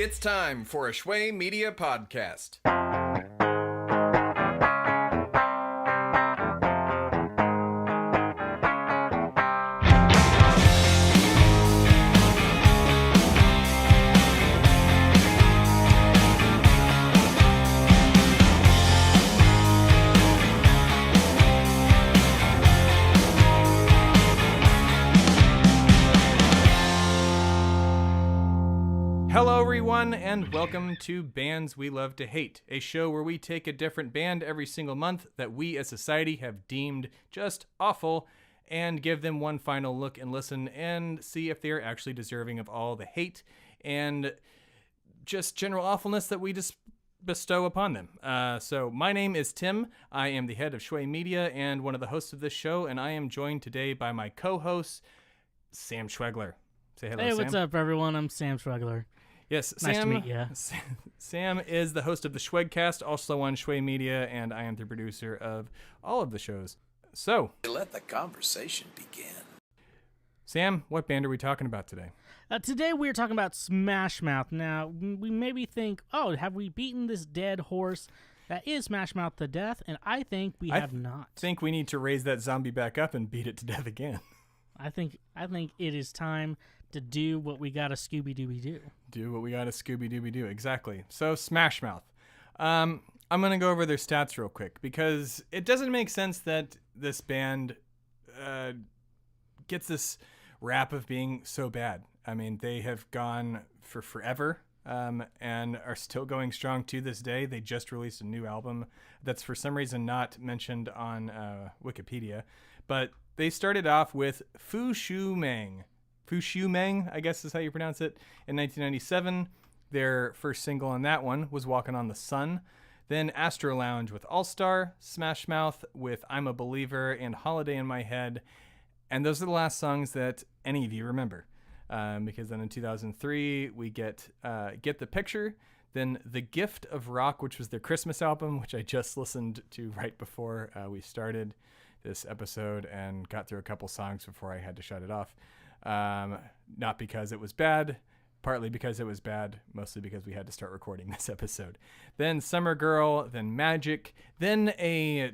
It's time for a Shway Media podcast. Hello everyone, and welcome to Bands We Love to Hate, a show where we take a different band every single month that we as society have deemed just awful and give them one final look and listen and see if they are actually deserving of all the hate and just general awfulness that we just bestow upon them. So my name is Tim. I am the head of Shway Media and one of the hosts of this show, and I am joined today by my co-host, Sam Schwegler. Say hello, Hey, Sam. what's up, everyone? I'm Sam Schwegler. Yes, Nice Sam, to meet you. Sam is the host of the Schwegcast, also on Shway Media, and I am the producer of all of the shows. So, let the conversation begin. Sam, what band are we talking about today? Today we're talking about Smash Mouth. Now, we maybe think, oh, have we beaten this dead horse that is Smash Mouth to death? And I think we have not. I think we need to raise that zombie back up and beat it to death again. I think it is time to do what we gotta Scooby-Dooby do. Do what we gotta Scooby-Dooby do, exactly. So, Smash Mouth. I'm going to go over their stats real quick, because it doesn't make sense that this band gets this rap of being so bad. I mean, they have gone for forever and are still going strong to this day. They just released a new album that's for some reason not mentioned on Wikipedia, but they started off with Fu Shu Meng, I guess is how you pronounce it, in 1997. Their first single on that one was Walking on the Sun. Then Astro Lounge with All Star, Smash Mouth with I'm a Believer, and Holiday in My Head. And those are the last songs that any of you remember. Because then in 2003, we get the Picture. Then The Gift of Rock, which was their Christmas album, which I just listened to right before we started this episode and got through a couple songs before I had to shut it off. Not because it was bad, partly because it was bad, mostly because we had to start recording this episode. Then Summer Girl, then Magic, then a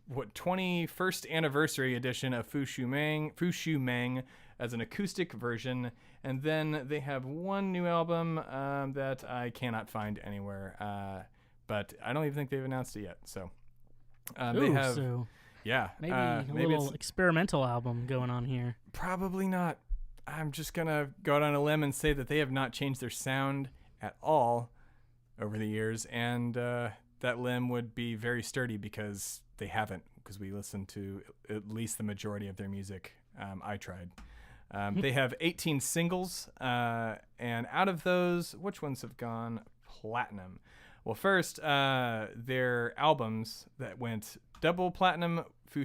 21st anniversary edition of Fu Shu Meng as an acoustic version, and then they have one new album that I cannot find anywhere, but I don't even think they've announced it yet. So they have, so yeah, maybe a little experimental album going on here. Probably not. I'm just going to go out on a limb and say that they have not changed their sound at all over the years. And that limb would be very sturdy because they haven't, because we listened to at least the majority of their music. I tried. They have 18 singles. And out of those, which ones have gone platinum? Well, first, their albums that went double platinum, Fu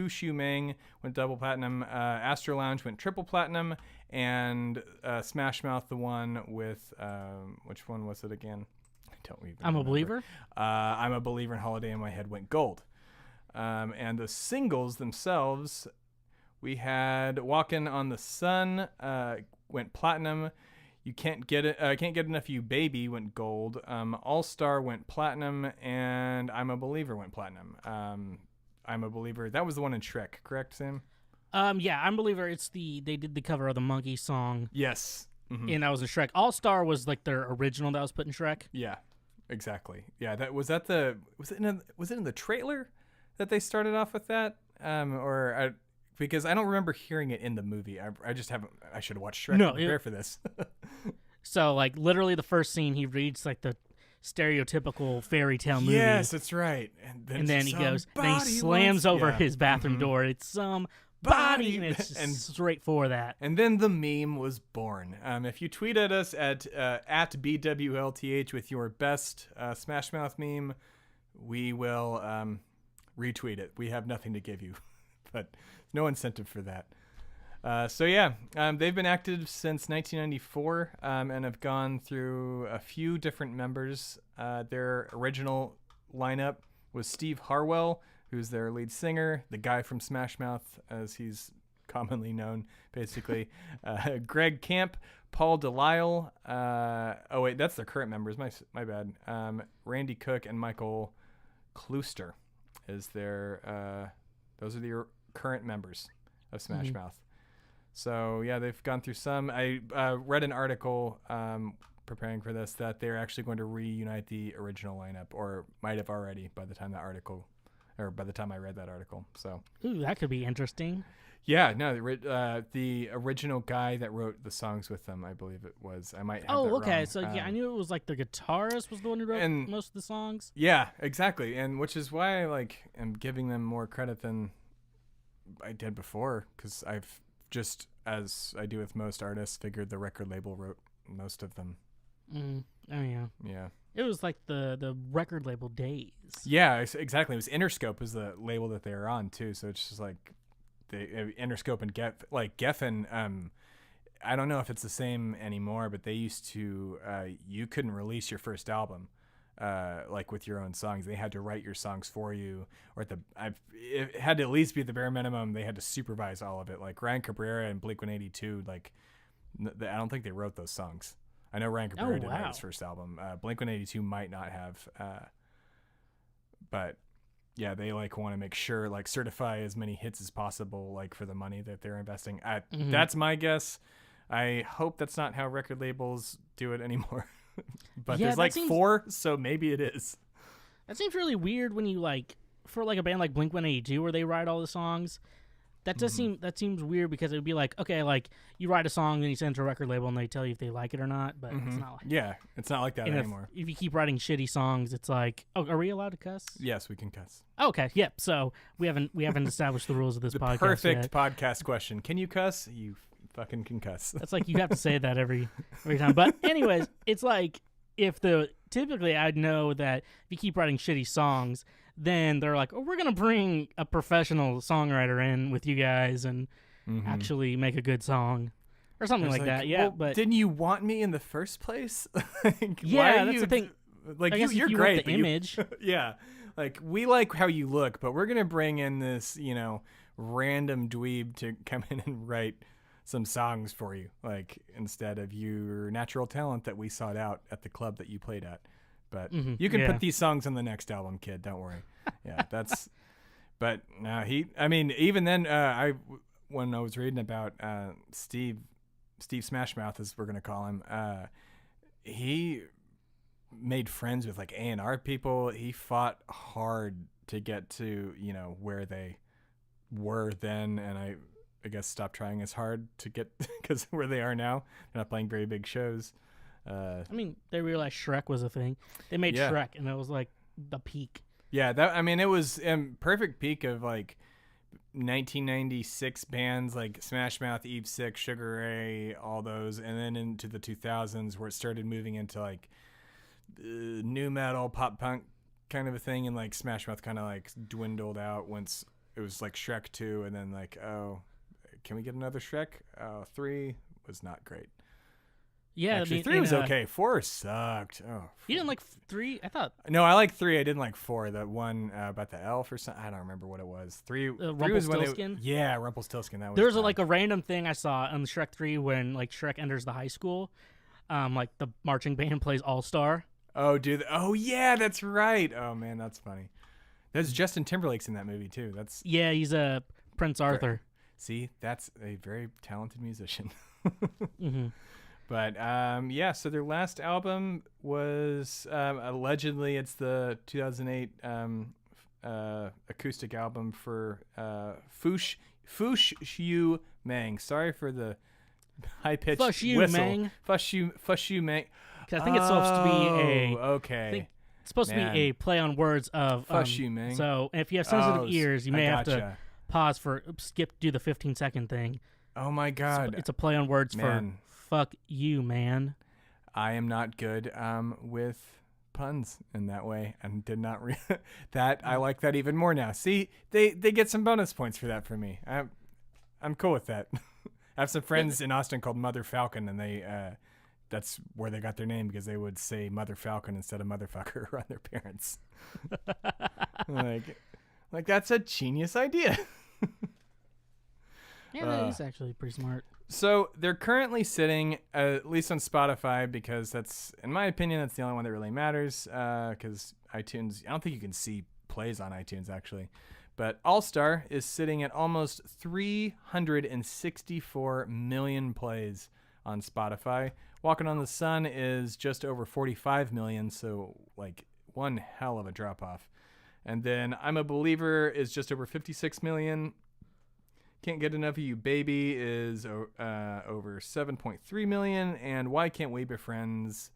Shu Meng went double platinum, Astro Lounge went triple platinum, and Smash Mouth, the one with, which one was it again? I don't even remember. I'm a Believer? I'm a Believer and Holiday in My Head went gold. And the singles themselves, we had Walkin' on the Sun went platinum. You Can't Get Enough You Baby went gold. All Star went platinum, and I'm a Believer went platinum. I'm a Believer. That was the one in Shrek, correct, Sam? Yeah, I'm a Believer. They did the cover of the Monkey song. Yes. Mm-hmm. And that was in Shrek. All Star was like their original that was put in Shrek. Yeah, exactly. Yeah, was it in the trailer that they started off with that? Because I don't remember hearing it in the movie. I just haven't. I should have watched Shrek to prepare for this. So, like, literally the first scene, he reads, like, the stereotypical fairy tale movie. Yes, that's right. And then he goes, then he slams over his bathroom door. It's some body, and it's just straight for that. And then the meme was born. If you tweet at us at BWLTH with your best Smash Mouth meme, we will retweet it. We have nothing to give you, but no incentive for that. They've been active since 1994 and have gone through a few different members. Their original lineup was Steve Harwell, who's their lead singer, the guy from Smash Mouth, as he's commonly known, basically. Greg Camp, Paul Delisle. Oh wait, that's the current members. My bad. Randy Cook and Michael Klooster is their. Those are the current members of Smash Mouth. So yeah, they've gone through some. I read an article preparing for this that they're actually going to reunite the original lineup, or might have already by the time I read that article. So Ooh, that could be interesting. yeah, no, the original guy that wrote the songs with them, I believe it was. I might have that okay. wrong. So yeah, I knew it was like the guitarist was the one who wrote most of the songs. Yeah, exactly, and which is why I am giving them more credit than I did before, because I've just, as I do with most artists, figured the record label wrote most of them. Oh yeah. Yeah. It was like the record label days. Yeah, exactly. It was Interscope was the label that they were on too. So it's just like Interscope and Geffen. I don't know if it's the same anymore, but they used to. You couldn't release your first album, with your own songs. They had to write your songs for you, or it had to at least be the bare minimum. They had to supervise all of it. Like Ryan Cabrera and Blink-182. I don't think they wrote those songs. I know Ryan Cabrera did write his first album. Blink-182 might not have, but yeah, they want to make sure certify as many hits as possible for the money that they're investing. That's my guess. I hope that's not how record labels do it anymore. But yeah, there's 4, so maybe it is. That seems really weird when you for a band like Blink-182 where they write all the songs. That does seems weird, because it would be okay, you write a song and you send it to a record label and they tell you if they like it or not, but it's not it's not like that anymore. If you keep writing shitty songs, it's are we allowed to cuss? Yes, we can cuss. Okay, yep. So we haven't established the rules of this podcast. Perfect yet. podcast question. Can you cuss? You fucking can cuss. That's you have to say that every time. But anyways, it's typically I'd know that if you keep writing shitty songs, then they're we're going to bring a professional songwriter in with you guys and actually make a good song or something like that. Yeah, well, but didn't you want me in the first place? Yeah, that's the thing. You're you great. Want the image. Yeah. We like how you look, but we're going to bring in this, random dweeb to come in and write some songs for you, instead of your natural talent that we sought out at the club that you played at. But you can put these songs on the next album, kid. Don't worry. Yeah, that's. But no, even then, when I was reading about Steve Smashmouth, as we're gonna call him, he made friends with A&R people. He fought hard to get to where they were then, and I guess stopped trying as hard to get because where they are now. They're not playing very big shows. They realized Shrek was a thing. They made Shrek, and it was the peak. Yeah, it was perfect peak of 1996 bands like Smash Mouth, Eve 6, Sugar Ray, all those, and then into the 2000s where it started moving into new metal, pop punk kind of a thing, and Smash Mouth kind of dwindled out once it was Shrek 2, and then oh, can we get another Shrek? 3 was not great. Yeah, actually, 3 was okay. 4 sucked. Oh, you didn't like 3? I thought. No, I like 3. I didn't like 4. The one about the elf or something. I don't remember what it was. 3 was when Rumpelstiltskin. That was. There was a random thing I saw on Shrek 3 when Shrek enters the high school, the marching band plays All Star. Oh, dude. Oh, yeah, that's right. Oh man, that's funny. There's Justin Timberlake's in that movie too. He's a Prince Arthur. See, that's a very talented musician. Mm-hmm. But so their last album was allegedly it's the 2008 acoustic album for Fush Xiu Mang. Sorry for the high pitched whistle. Fush Xiu Mang. I think it's supposed to be okay. It's supposed to be a play on words of Fush Xiu Mang. So if you have sensitive ears, you may have to pause do the 15-second thing. Oh my God! It's a play on words for fuck you, man. I am not good with puns in that way, and did not that. I like that even more now. See, they get some bonus points for that for me. I'm cool with that. I have some friends in Austin called Mother Falcon, and they that's where they got their name, because they would say Mother Falcon instead of motherfucker around their parents. like that's a genius idea. Yeah, that is actually pretty smart. So they're currently sitting, at least on Spotify, because that's, in my opinion, that's the only one that really matters. Because iTunes, I don't think you can see plays on iTunes actually, but All Star is sitting at almost 364 million plays on Spotify. Walking on the Sun is just over 45 million, so like one hell of a drop off. And then I'm a Believer is just over 56 million. Can't Get Enough of You Baby is over 7.3 million, and Why Can't We Be Friends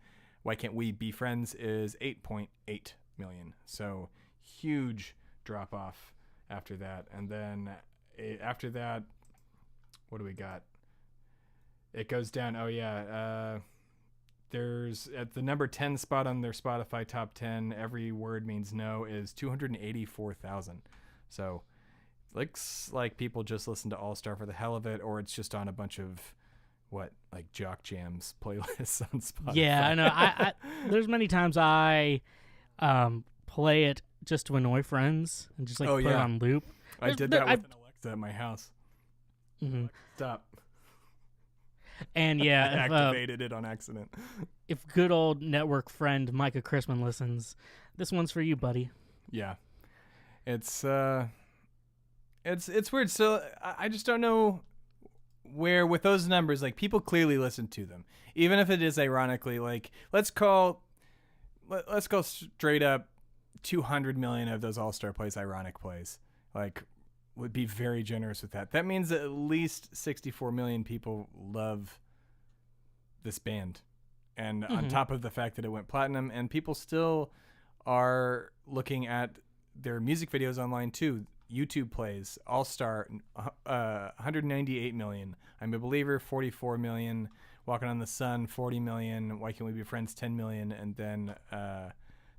is 8.8 million. So huge drop off after that. And then after that, what do we got? It goes down. Oh yeah. There's at the number 10 spot on their Spotify top 10, Every Word Means No is 284,000. So looks like people just listen to All Star for the hell of it, or it's just on a bunch of like Jock Jams playlists on Spotify. Yeah, I know. I there's many times I play it just to annoy friends and just like put it on loop. I did that with an Alexa at my house. Mm-hmm. Stop. And yeah, I activated it on accident. If good old network friend Micah Chrisman listens, this one's for you, buddy. Yeah, it's weird. So I just don't know where with those numbers, like people clearly listen to them, even if it is ironically. Like let's go straight up 200 million of those All-Star plays ironic plays. Like would be very generous with that. That means that at least 64 million people love this band. And on top of the fact that it went platinum, and people still are looking at their music videos online too. YouTube plays, All-Star, 198 million. I'm a Believer, 44 million. Walking on the Sun, 40 million. Why Can't We Be Friends, 10 million. And then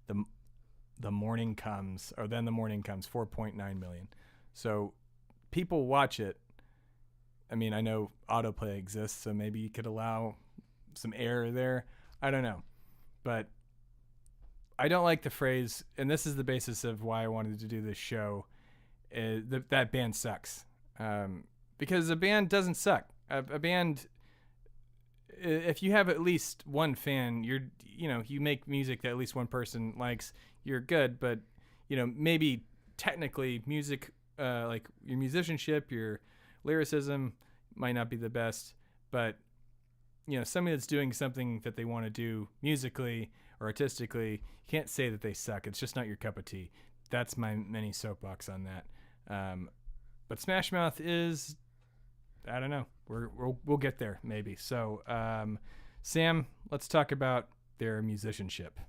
the Morning Comes, 4.9 million. So people watch it. I mean, I know autoplay exists, so maybe you could allow some error there. I don't know. But I don't like the phrase, and this is the basis of why I wanted to do this show, that band sucks. Because a band doesn't suck. A band, if you have at least one fan, you make music that at least one person likes, you're good. But, maybe technically music, like your musicianship, your lyricism might not be the best, but somebody that's doing something that they want to do musically or artistically, you can't say that they suck. It's just not your cup of tea. That's my mini soapbox on that. But Smash Mouth is, I don't know. We'll get there maybe. So, Sam, let's talk about their musicianship.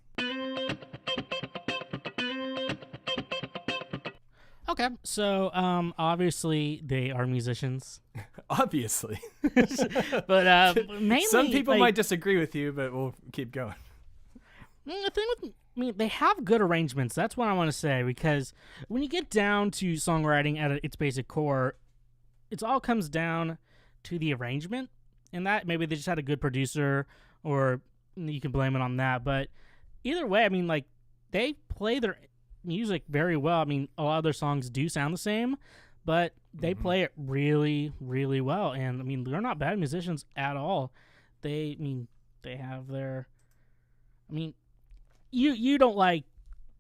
Okay, so obviously they are musicians. Obviously. But mainly some people might disagree with you, but we'll keep going. The thing with they have good arrangements. That's what I want to say, because when you get down to songwriting at its basic core, it all comes down to the arrangement, and that maybe they just had a good producer, or you can blame it on that. But either way, they play their music very well. A lot of their songs do sound the same, but they play it really, really well. And they're not bad musicians at all. They have their. You don't like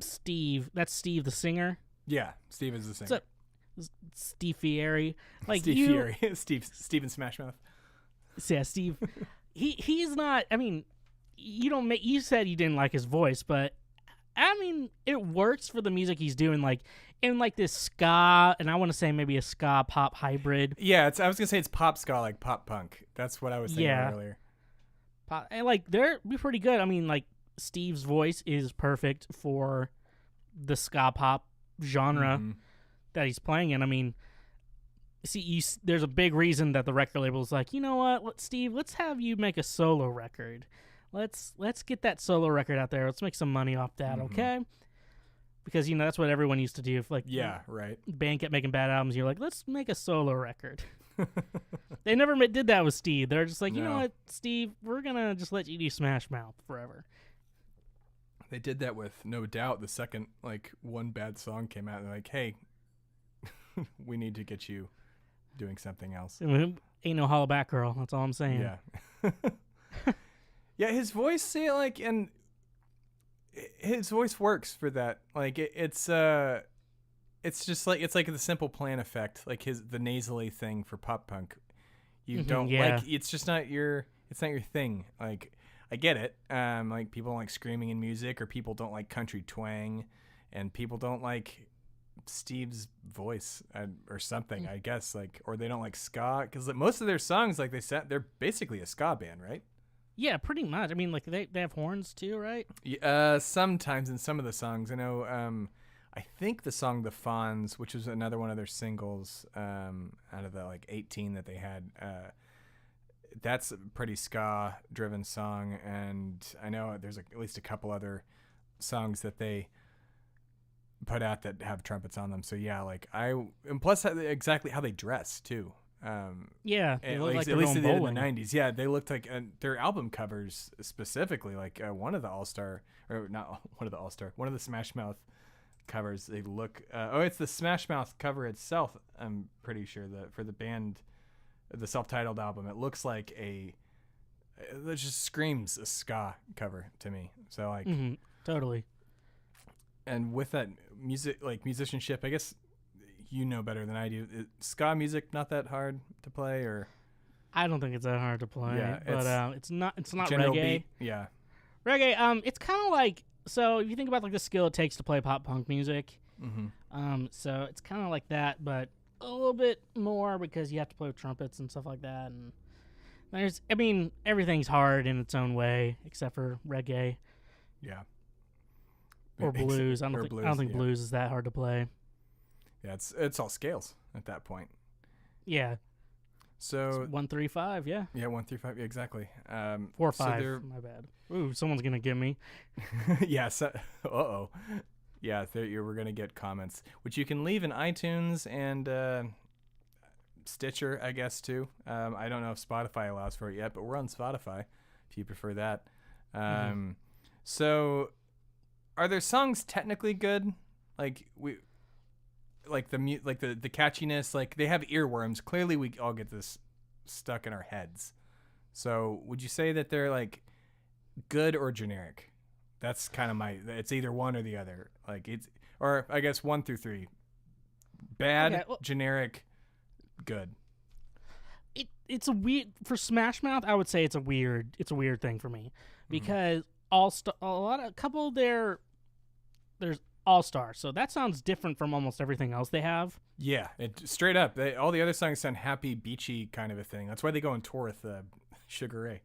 Steve? That's Steve the singer. Yeah, Steve is the singer. Steve Fieri, Steve Fieri, Steven Smashmouth. Yeah, Steve. He's not. You don't make. You said you didn't like his voice, but it works for the music he's doing, in this ska, and I want to say maybe a ska pop hybrid. Yeah, I was gonna say it's pop ska, like pop punk. That's what I was thinking earlier. Pop, and they're pretty good. Steve's voice is perfect for the ska pop genre that he's playing in. There's a big reason that the record label is like, you know what, Steve, let's have you make a solo record. Let's get that solo record out there. Let's make some money off that, okay? Because that's what everyone used to do. If right. Band kept making bad albums, you're like, let's make a solo record. They never did that with Steve. They're just like, you know what, Steve, we're gonna just let you do Smash Mouth forever. They did that with No Doubt. The second one bad song came out, and they're like, hey, we need to get you doing something else. Ain't no holla back girl. That's all I'm saying. Yeah. Yeah, his voice, see, like, and his voice works for that. Like, it's just like, it's like the Simple Plan effect, like the nasally thing for pop punk. You don't like, it's just not it's not your thing. Like, I get it. Like, people don't like screaming in music, or people don't like country twang, and people don't like Steve's voice or something, I guess, like, or they don't like ska, because like, most of their songs, like they're basically a ska band, right? Yeah, pretty much. I mean, like they have horns too, right? Sometimes in some of the songs. I know. I think the song "The Fonz," which was another one of their singles, out of the like 18 that they had, that's a pretty ska-driven song, and I know there's at least a couple other songs that they put out that have trumpets on them. So yeah, like and plus exactly how they dress too. Yeah, they look like at least they're they did going in the bowling. 90s. Yeah, they looked like their album covers specifically, like one of the All-Star, or not one of the All-Star, one of the Smash Mouth covers. They look. It's the Smash Mouth cover itself. I'm pretty sure that for the band, the self-titled album, it looks like it just screams a ska cover to me. So like, Totally. and with that music, like musicianship, I guess you know better than I do. Ska music not that hard to play, or I don't think it's that hard to play. Yeah, but it's not general reggae. beat. Yeah. Reggae. It's kind of like, so if you think about like the skill it takes to play pop punk music, so it's kind of like that, but a little bit more because you have to play with trumpets and stuff like that. And everything's hard in its own way except for reggae. Yeah. Or blues. I don't think yeah. blues is that hard to play. Yeah, it's all scales at that point. Yeah. So It's 1-3-5. Yeah. yeah, 1 through 5. Yeah, exactly. 4-5. So My bad. Ooh, someone's gonna get me. yeah. So, yeah, we're gonna get comments, which you can leave in iTunes and Stitcher, I guess too. I don't know if Spotify allows for it yet, but we're on Spotify if you prefer that. So, are their songs technically good? Like the catchiness, like they have earworms. Clearly, we all get this stuck in our heads. So, would you say that they're like good or generic? That's kind of it's either one or the other. Like or I guess 1 through 3. Bad, Okay, well, generic, good. It's a weird for Smash Mouth. I would say it's a weird thing for me because there's All-Star, so that sounds different from almost everything else they have. Yeah, straight up. All the other songs sound happy, beachy kind of a thing. That's why they go on tour with Sugar Ray.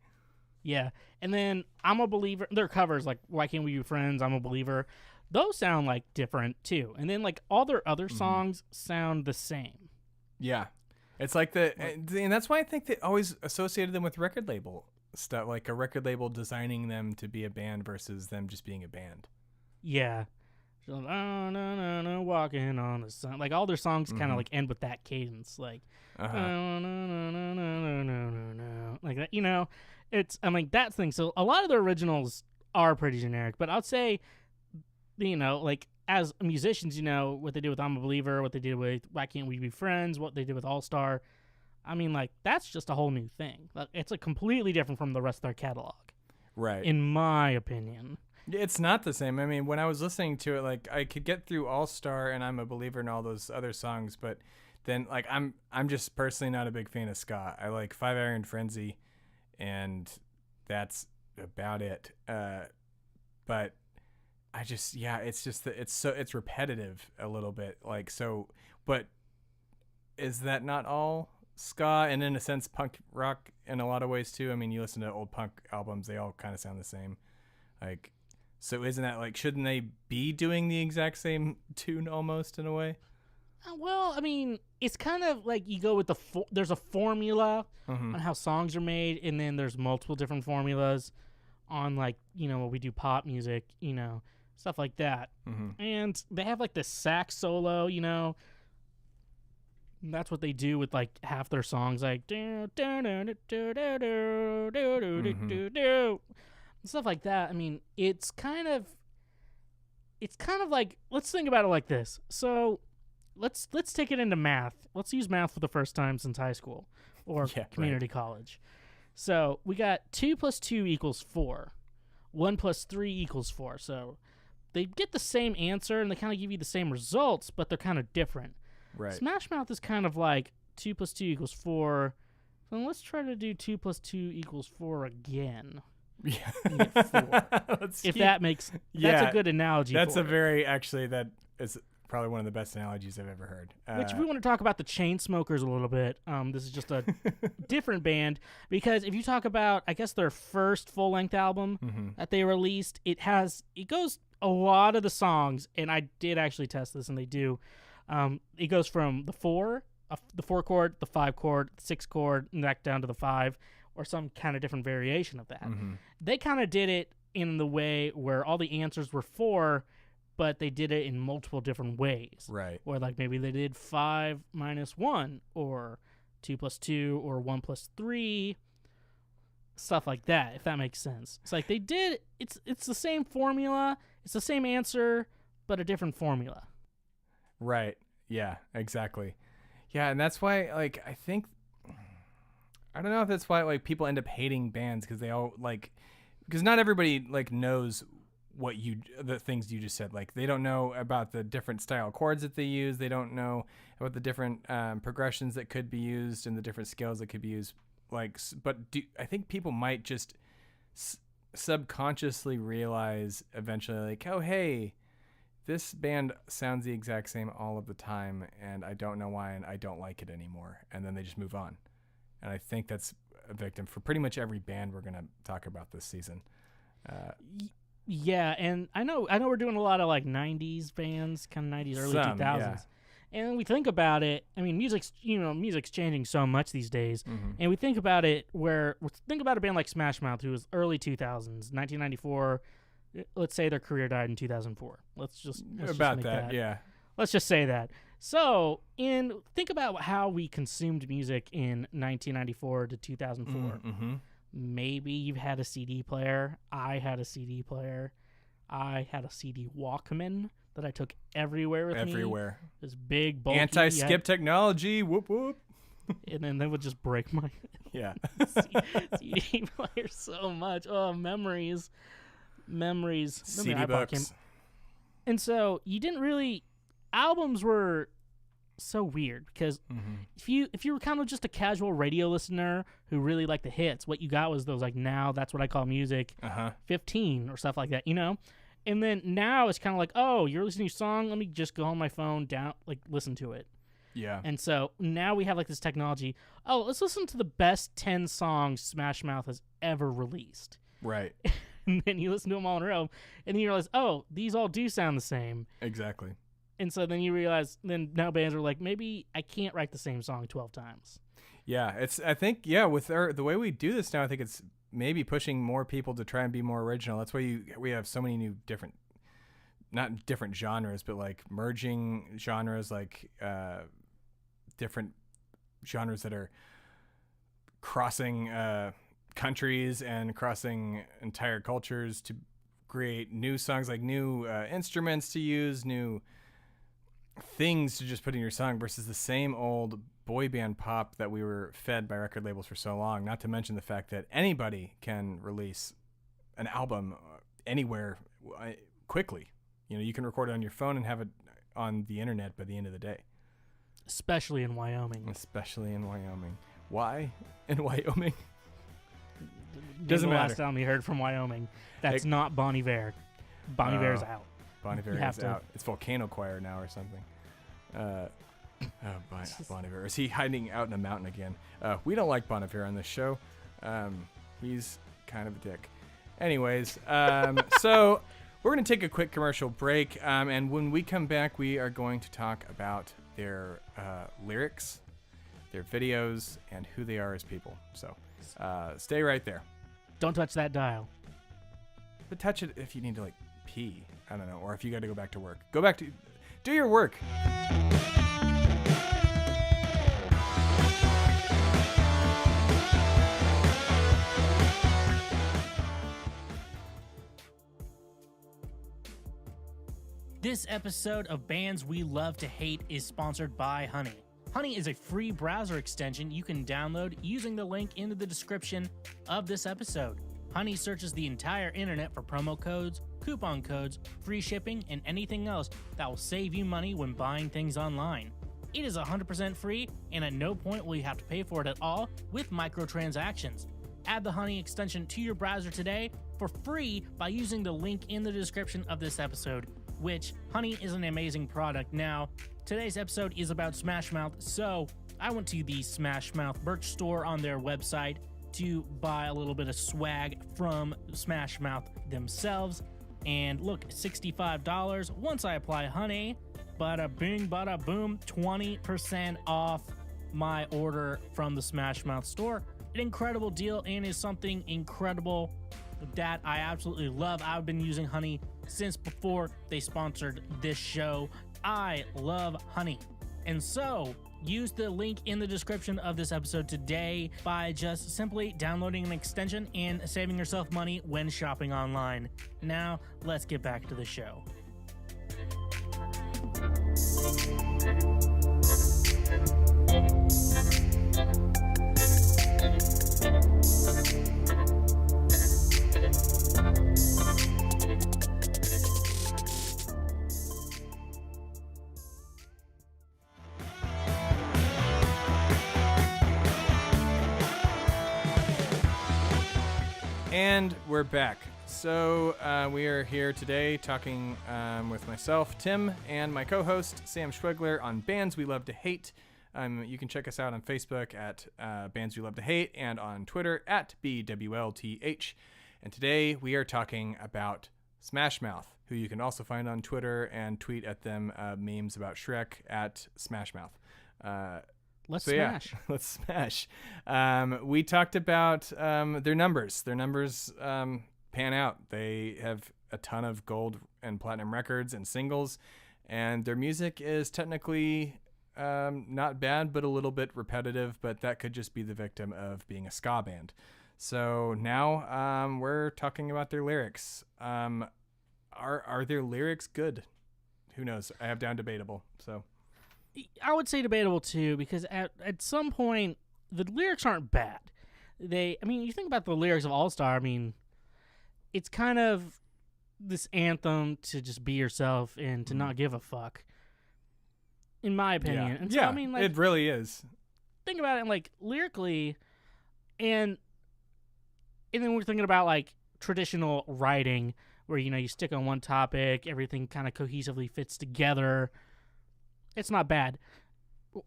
Yeah, and then I'm a Believer. Their covers like "Why Can't We Be Friends," "I'm a Believer," those sound like different too. And then like all their other songs sound the same. Yeah, it's like and that's why I think they always associated them with record label stuff, like a record label designing them to be a band versus them just being a band. Yeah. So, oh, no, walking on the sun. Like all their songs kind of like end with that cadence, like oh, no, like that. You know, that thing. So a lot of their originals are pretty generic, but I'd say, you know, like as musicians, you know what they did with "I'm a Believer," what they did with "Why Can't We Be Friends," what they did with "All-Star." I mean, like that's just a whole new thing. Like, it's like completely different from the rest of their catalog, right? In my opinion. It's not the same. I mean, when I was listening to it, like I could get through All-Star and I'm a Believer and all those other songs, but then like I'm just personally not a big fan of ska. I like 5 Iron Frenzy, and that's about it. But I just it's just that it's repetitive a little bit. Like so, but is that not all ska? And in a sense, punk rock in a lot of ways too. I mean, you listen to old punk albums; they all kind of sound the same. Like. So isn't that like, shouldn't they be doing the exact same tune almost in a way? Well, I mean, it's kind of like you go with there's a formula on how songs are made, and then there's multiple different formulas on like, you know, when we do pop music, you know, stuff like that. And they have like the sax solo, you know, and that's what they do with like half their songs, like stuff like that. I mean, it's kind of like, let's think about it like this. So let's take it into math. Let's use math for the first time since high school or community college. So we got 2 + 2 = 4. 1 + 3 = 4. So they get the same answer and they kind of give you the same results, but they're kind of different. Right. Smash Mouth is kind of like 2 + 2 = 4. So let's try to do 2 + 2 = 4 again. Yeah. And get 4. If that makes that's a good analogy. That's for a very actually that is probably one of the best analogies I've ever heard. Which we want to talk about the Chainsmokers a little bit. This is just a different band because if you talk about, I guess their first full-length album that they released, it goes a lot of the songs, and I did actually test this, and they do. It goes from the 4 chord, the 5 chord, the 6 chord, and back down to the 5, or some kind of different variation of that. They kind of did it in the way where all the answers were 4, but they did it in multiple different ways. Right. Or like maybe they did 5 - 1, or 2 + 2, or 1 + 3, stuff like that, if that makes sense. It's like they did, it's the same formula, it's the same answer, but a different formula. Right. Yeah, exactly. Yeah, and that's why, like, I don't know if that's why, like, people end up hating bands because they all, like, because not everybody, like, knows the things you just said. Like, they don't know about the different style chords that they use. They don't know about the different progressions that could be used and the different scales that could be used. Like, but I think people might just subconsciously realize eventually, like, oh, hey, this band sounds the exact same all of the time, and I don't know why, and I don't like it anymore. And then they just move on. And I think that's a victim for pretty much every band we're going to talk about this season. Yeah, and I know we're doing a lot of like 90s bands, kind of 90s, early 2000s. Yeah. And we think about it, I mean, music's changing so much these days. And we think about it think about a band like Smash Mouth, who was early 2000s, 1994. Let's say their career died in 2004. Let's just make that. Yeah. Let's just say that. So, think about how we consumed music in 1994 to 2004. Maybe you've had a CD player. I had a CD player. I had a CD Walkman that I took everywhere with me. Everywhere. This big, bulky... Anti-skip technology. Whoop, whoop. And then they would just break my CD player so much. Oh, memories. CD books. And so you didn't really... Albums were so weird because if you were kind of just a casual radio listener who really liked the hits, what you got was those like Now That's What I Call Music 15 or stuff like that, you know? And then now it's kind of like, oh, you're listening to a song, let me just go on my phone, listen to it. Yeah. And so now we have like this technology, oh, let's listen to the best 10 songs Smash Mouth has ever released. Right. And then you listen to them all in a row, and then you realize, oh, these all do sound the same. Exactly. And so then you realize, now bands are like, maybe I can't write the same song 12 times. Yeah, I think with the way we do this now, I think it's maybe pushing more people to try and be more original. That's why we have so many new not different genres, but like merging genres, like different genres that are crossing countries and crossing entire cultures to create new songs, like new instruments to use, new things to just put in your song versus the same old boy band pop that we were fed by record labels for so long. Not to mention the fact that anybody can release an album anywhere quickly. You know, you can record it on your phone and have it on the internet by the end of the day. Especially in Wyoming. Why in Wyoming? Doesn't matter. Last time we heard from Wyoming, that's not Bon Iver. Bon Iver's out. Bon Iver is out. It's Volcano Choir now or something. Bon Iver. Is he hiding out in a mountain again? We don't like Bon Iver on this show. He's kind of a dick. Anyways, so we're going to take a quick commercial break. And when we come back, we are going to talk about their lyrics, their videos, and who they are as people. So stay right there. Don't touch that dial. But touch it if you need to, like, pee. I don't know. Or if you got to go back to work. Go back to... Do your work. This episode of Bands We Love to Hate is sponsored by Honey. Honey is a free browser extension you can download using the link in the description of this episode. Honey searches the entire internet for promo codes, coupon codes, free shipping, and anything else that will save you money when buying things online. It is 100% free, and at no point will you have to pay for it at all with microtransactions. Add the Honey extension to your browser today for free by using the link in the description of this episode, which Honey is an amazing product. Now, today's episode is about Smash Mouth, so I went to the Smash Mouth merch store on their website to buy a little bit of swag from Smash Mouth themselves. And look, $65 once I apply Honey. Bada bing, bada boom, 20% off my order from the Smash Mouth store. An incredible deal, and is something incredible that I absolutely love. I've been using Honey since before they sponsored this show. I love Honey. And so, use the link in the description of this episode today by just simply downloading an extension and saving yourself money when shopping online. Now, let's get back to the show. And we're back. So we are here today talking with myself, Tim, and my co-host, Sam Schwegler, on Bands We Love to Hate. You can check us out on Facebook at Bands We Love to Hate and on Twitter at BWLTH. And today we are talking about Smash Mouth, who you can also find on Twitter and tweet at them memes about Shrek at Smash Mouth. Let's So smash. yeah, let's smash. We talked about their numbers. Their numbers pan out. They have a ton of gold and platinum records and singles, and their music is technically not bad, but a little bit repetitive. But that could just be the victim of being a ska band. So now we're talking about their lyrics. Are their lyrics good? Who knows? I have down debatable. So. I would say debatable too, because at some point the lyrics aren't bad. You think about the lyrics of All Star. I mean, it's kind of this anthem to just be yourself and to not give a fuck, in my opinion. Yeah, And so, yeah, like, it really is. think about it, like, lyrically, and then we're thinking about like traditional writing, where you stick on one topic, everything kind of cohesively fits together. It's not bad.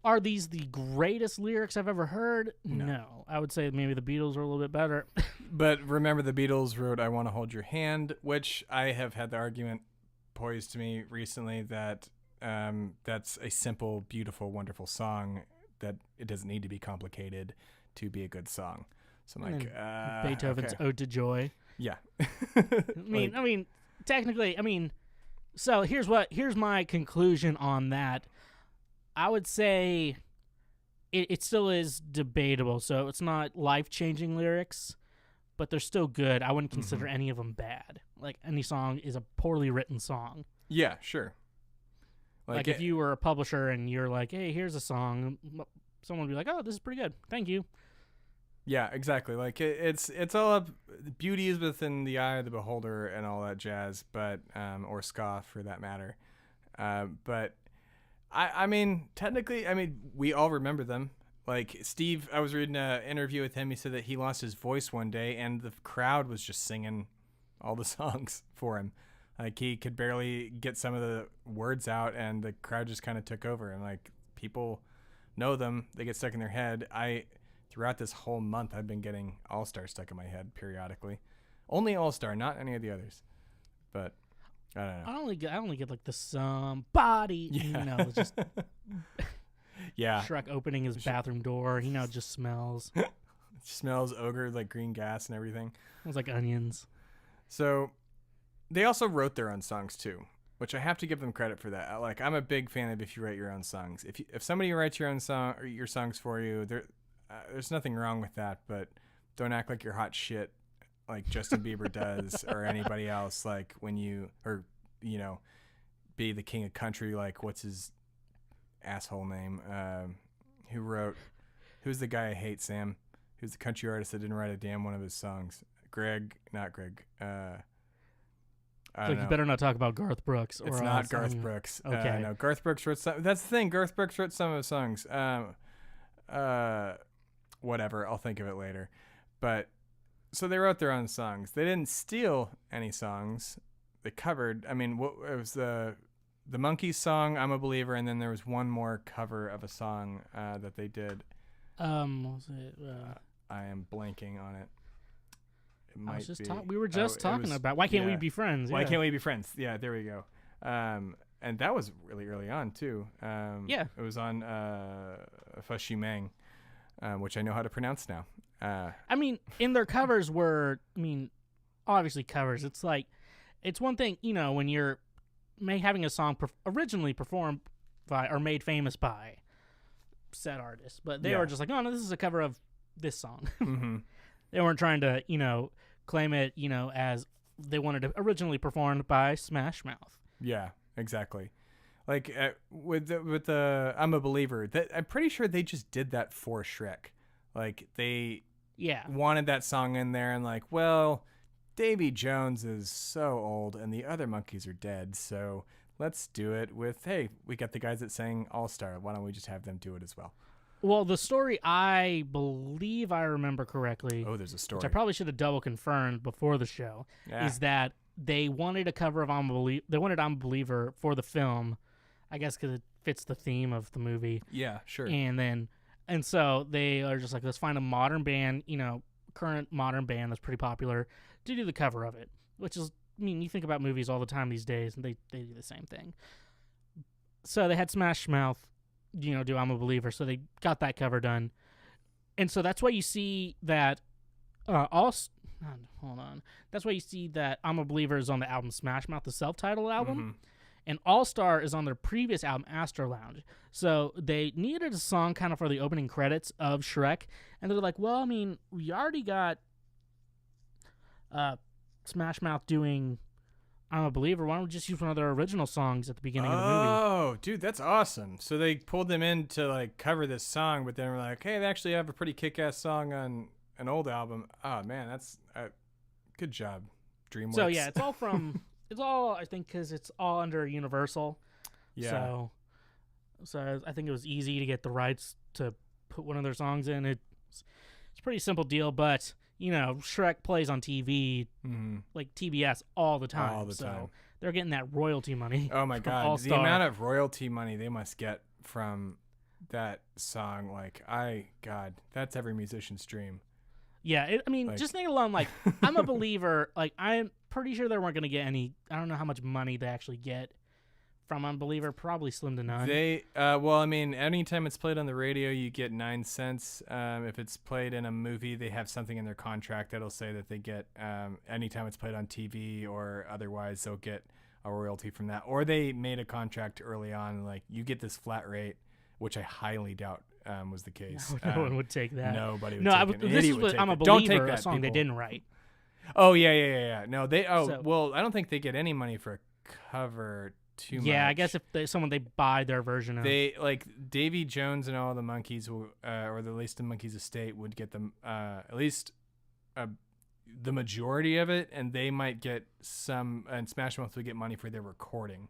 Are these the greatest lyrics I've ever heard? No. I would say maybe the Beatles are a little bit better. But remember, the Beatles wrote I Want to Hold Your Hand, which I have had the argument posed to me recently that that's a simple, beautiful, wonderful song, that it doesn't need to be complicated to be a good song. So I'm like, Beethoven's okay. Ode to Joy. Yeah. Technically, so here's my conclusion on that. I would say it still is debatable. So it's not life-changing lyrics, but they're still good. I wouldn't consider any of them bad. Like, any song is a poorly written song. Yeah, sure. Like if you were a publisher and you're like, hey, here's a song, someone would be like, oh, this is pretty good. Thank you. Yeah, exactly. Like it's all up. Beauty is within the eye of the beholder and all that jazz, but or ska for that matter. But I mean, technically, we all remember them. Like Steve, I was reading an interview with him. He said that he lost his voice one day, and the crowd was just singing all the songs for him. Like he could barely get some of the words out, and the crowd just kind of took over. And like people know them, they get stuck in their head. Throughout this whole month, I've been getting All Star stuck in my head periodically. Only All Star, not any of the others. But I don't know. I only get like the somebody, just Yeah. Shrek opening his bathroom door. It just smells. It smells ogre, like green gas and everything. Smells like onions. So they also wrote their own songs too, which I have to give them credit for that. Like, I'm a big fan of if you write your own songs. If somebody writes your own song or your songs for you, there's nothing wrong with that, but don't act like you're hot shit like Justin Bieber does or anybody else, like when you be the king of country. Like, what's his asshole name? Who's the guy I hate, Sam? Who's the country artist that didn't write a damn one of his songs? Not Greg. I don't know. You better not talk about Garth Brooks. It's not Garth Brooks. Okay. No, Garth Brooks wrote some. That's the thing. Garth Brooks wrote some of his songs. Whatever. I'll think of it later. But so they wrote their own songs. They didn't steal any songs. They covered. I mean, it was the Monkees song, "I'm a Believer," and then there was one more cover of a song that they did. What was it? I am blanking on it. We were just talking about Why Can't We Be Friends? Why Can't We Be Friends? Yeah, there we go. And that was really early on too. Yeah, it was on Fushi Mang, which I know how to pronounce now. I mean, in their covers were, obviously covers. It's like, it's one thing, when you're having a song originally performed by or made famous by said artist, but they were just like, oh no, this is a cover of this song. Mm-hmm. They weren't trying to, claim it, as they wanted to originally performed by Smash Mouth. Yeah, exactly. Like with the "I'm a Believer," that I'm pretty sure they just did that for Shrek. Like they wanted that song in there, and like, well, Davy Jones is so old, and the other monkeys are dead, so let's do it with, hey, we got the guys that sang All Star. Why don't we just have them do it as well? Well, the story, I believe I remember correctly. Oh, there's a story. Which I probably should have double confirmed before the show. Yeah. Is that they wanted a cover of They wanted "I'm a Believer" for the film, I guess because it fits the theme of the movie. Yeah, sure. And so they are just like, let's find a modern band, current modern band that's pretty popular to do the cover of it. Which is, you think about movies all the time these days, and they do the same thing. So they had Smash Mouth, do "I'm a Believer," so they got that cover done. And so that's why you see that that's why you see that "I'm a Believer" is on the album Smash Mouth, the self-titled album. Mm-hmm. And All Star is on their previous album, Astro Lounge. So they needed a song kind of for the opening credits of Shrek. And they're like, well, we already got Smash Mouth doing "I'm a Believer." Why don't we just use one of their original songs at the beginning of the movie? Oh, dude, that's awesome. So they pulled them in to like cover this song, but then we're like, hey, they actually have a pretty kick-ass song on an old album. Oh, man, that's good job, DreamWorks. So, yeah, it's all, I think, because it's all under Universal. Yeah. So I think it was easy to get the rights to put one of their songs in. It's a pretty simple deal, but, Shrek plays on TV, like TBS, all the time. All the time. They're getting that royalty money. Oh, my God. All-Star. The amount of royalty money they must get from that song, God, that's every musician's dream. Yeah, just think alone, like, "I'm a Believer," like, I'm pretty sure they weren't going to get any, I don't know how much money they actually get from "I'm a Believer," probably slim to none. Anytime it's played on the radio, you get 9 cents. If it's played in a movie, they have something in their contract that'll say that they get, anytime it's played on TV or otherwise, they'll get a royalty from that. Or they made a contract early on, like, you get this flat rate, which I highly doubt was the case. No one would take that. Nobody would no, take it. This was "I'm a Believer," a song they didn't write. Oh, yeah. No, I don't think they get any money for a cover too much. Yeah, I guess if they buy their version of they, like, Davy Jones and all the monkeys, or at least the Monkeys estate, would get them at least the majority of it, and they might get some, and Smash Mouth would get money for their recording.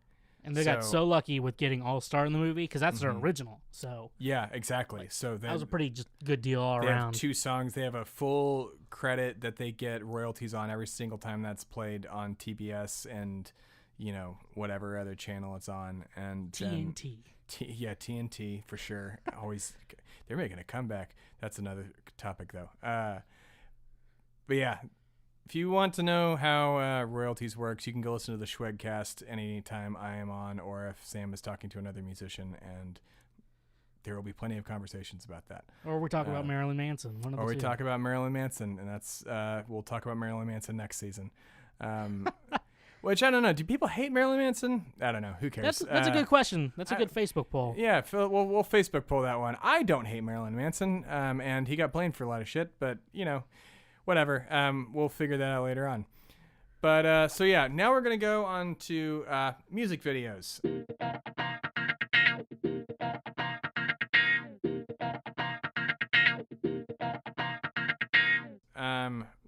And they got so lucky with getting All Star in the movie because that's their original. So yeah, exactly. So that was a pretty just good deal all they around. Have 2 songs. They have a full credit that they get royalties on every single time that's played on TBS and whatever other channel it's on. And TNT. TNT for sure. Always, they're making a comeback. That's another topic though. But yeah. If you want to know how royalties works, you can go listen to the Schwegcast anytime I am on, or if Sam is talking to another musician, and there will be plenty of conversations about that. Or we talk about Marilyn Manson. Or we talk about Marilyn Manson, and that's we'll talk about Marilyn Manson next season. Which I don't know. Do people hate Marilyn Manson? I don't know. Who cares? That's a good question. That's a good Facebook poll. Yeah, we'll Facebook poll that one. I don't hate Marilyn Manson, and he got blamed for a lot of shit, but whatever. We'll figure that out later on. But so yeah, now we're gonna go on to music videos.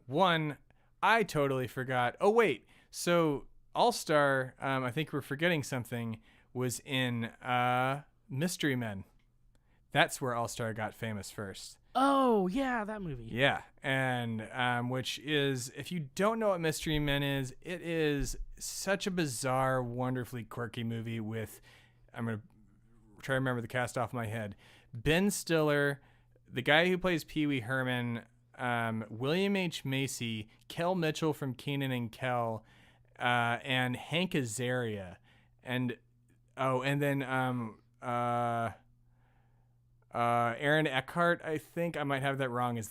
One, I totally forgot. Oh wait, so All Star, I think we're forgetting something, was in Mystery Men. That's where All Star got famous first. Oh yeah, that movie. Yeah, and which is, if you don't know what Mystery Men is, it is such a bizarre, wonderfully quirky movie with, I'm gonna try to remember the cast off my head, Ben Stiller, the guy who plays Pee Wee Herman, William H. Macy, Kel Mitchell from Kenan and Kel, and Hank Azaria, and then Aaron Eckhart, I think I might have that wrong, is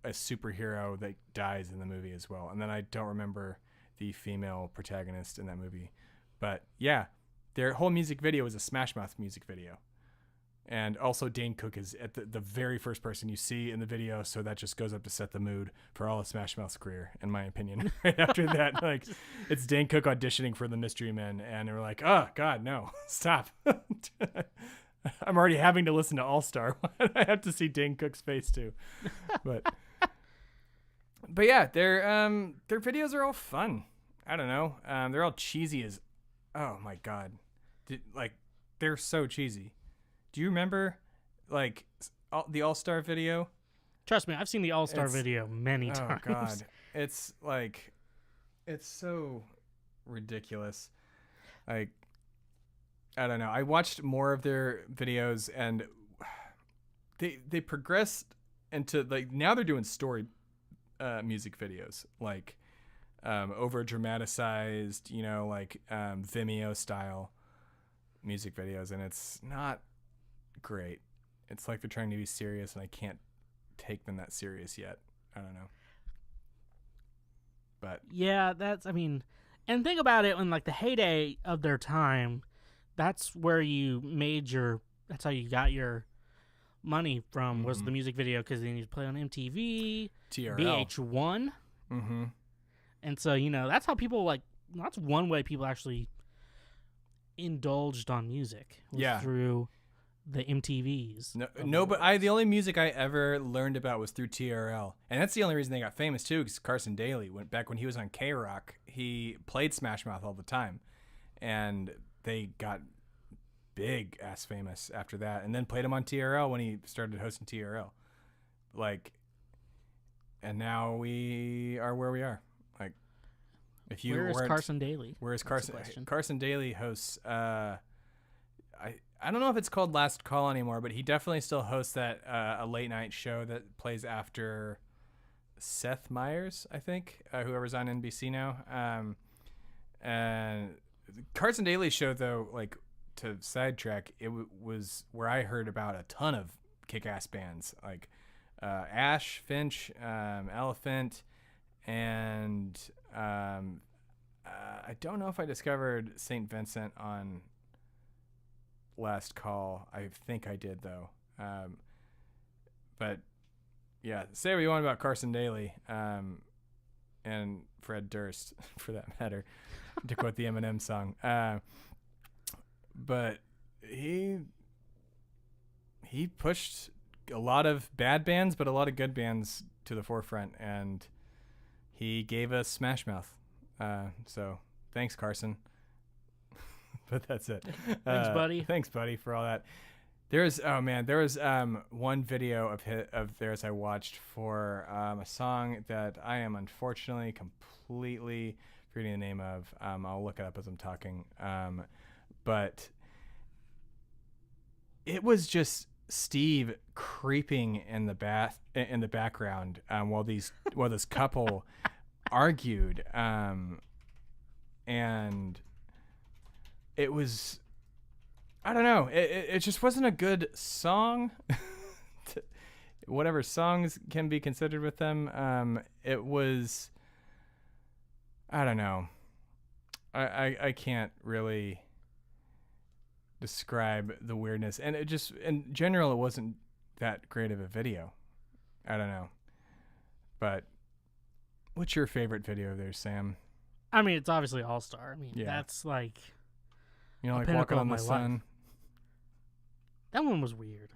a superhero that dies in the movie as well. And then I don't remember the female protagonist in that movie. But yeah, their whole music video is a Smash Mouth music video. And also Dane Cook is at the very first person you see in the video, so that just goes up to set the mood for all of Smash Mouth's career, in my opinion. Right after that, like, it's Dane Cook auditioning for the Mystery Men, and we're like, oh God, no, stop. I'm already having to listen to All Star. I have to see Dane Cook's face too. But yeah, their videos are all fun. I don't know. They're all cheesy as, oh my God, they're so cheesy. Do you remember like the All Star video? Trust me, I've seen the All Star video many times. Oh God, it's so ridiculous. Like, I don't know. I watched more of their videos, and they progressed into, like, now they're doing story music videos, like over dramatized, like Vimeo style music videos, and it's not great. It's like they're trying to be serious, and I can't take them that serious yet. I don't know. But yeah, and think about it, in like the heyday of their time, that's where you made that's how you got your money from, was the music video, because then you'd play on MTV, TRL, VH1. Mm-hmm. And so, that's how people, that's one way people actually indulged on music, was through the MTVs. But the only music I ever learned about was through TRL, and that's the only reason they got famous too. Because Carson Daly, back when he was on K-Rock, he played Smash Mouth all the time, and they got big ass famous after that, and then played him on TRL when he started hosting TRL. And now we are where we are. Like, if you where is Carson Daly? Where is Carson? Carson Daly hosts. I don't know if it's called Last Call anymore, but he definitely still hosts that a late night show that plays after Seth Meyers, I think, whoever's on NBC now. And Carson Daly's show, though, like, to sidetrack, it was where I heard about a ton of kick-ass bands, like Ash, Finch, Elephant, and I don't know if I discovered St. Vincent on Last Call. I think I did, though. But yeah, say what you want about Carson Daly, and Fred Durst, for that matter, to quote the Eminem song. But he pushed a lot of bad bands, but a lot of good bands to the forefront, and he gave us Smash Mouth. So thanks, Carson. But that's it. Thanks, buddy. Thanks, buddy, for all that. There was one video of theirs I watched for a song that I am unfortunately completely forgetting the name of. I'll look it up as I'm talking. But it was just Steve creeping in the background while this couple argued, and it was, I don't know, it just wasn't a good song. Whatever songs can be considered with them, it was, I don't know. I can't really describe the weirdness, and it just, in general, it wasn't that great of a video. I don't know, but What's your favorite video there, Sam? I mean, it's obviously All Star. I mean, Yeah. that's like You know, a like pinnacle Walking of on the my Sun. life. That one was weird.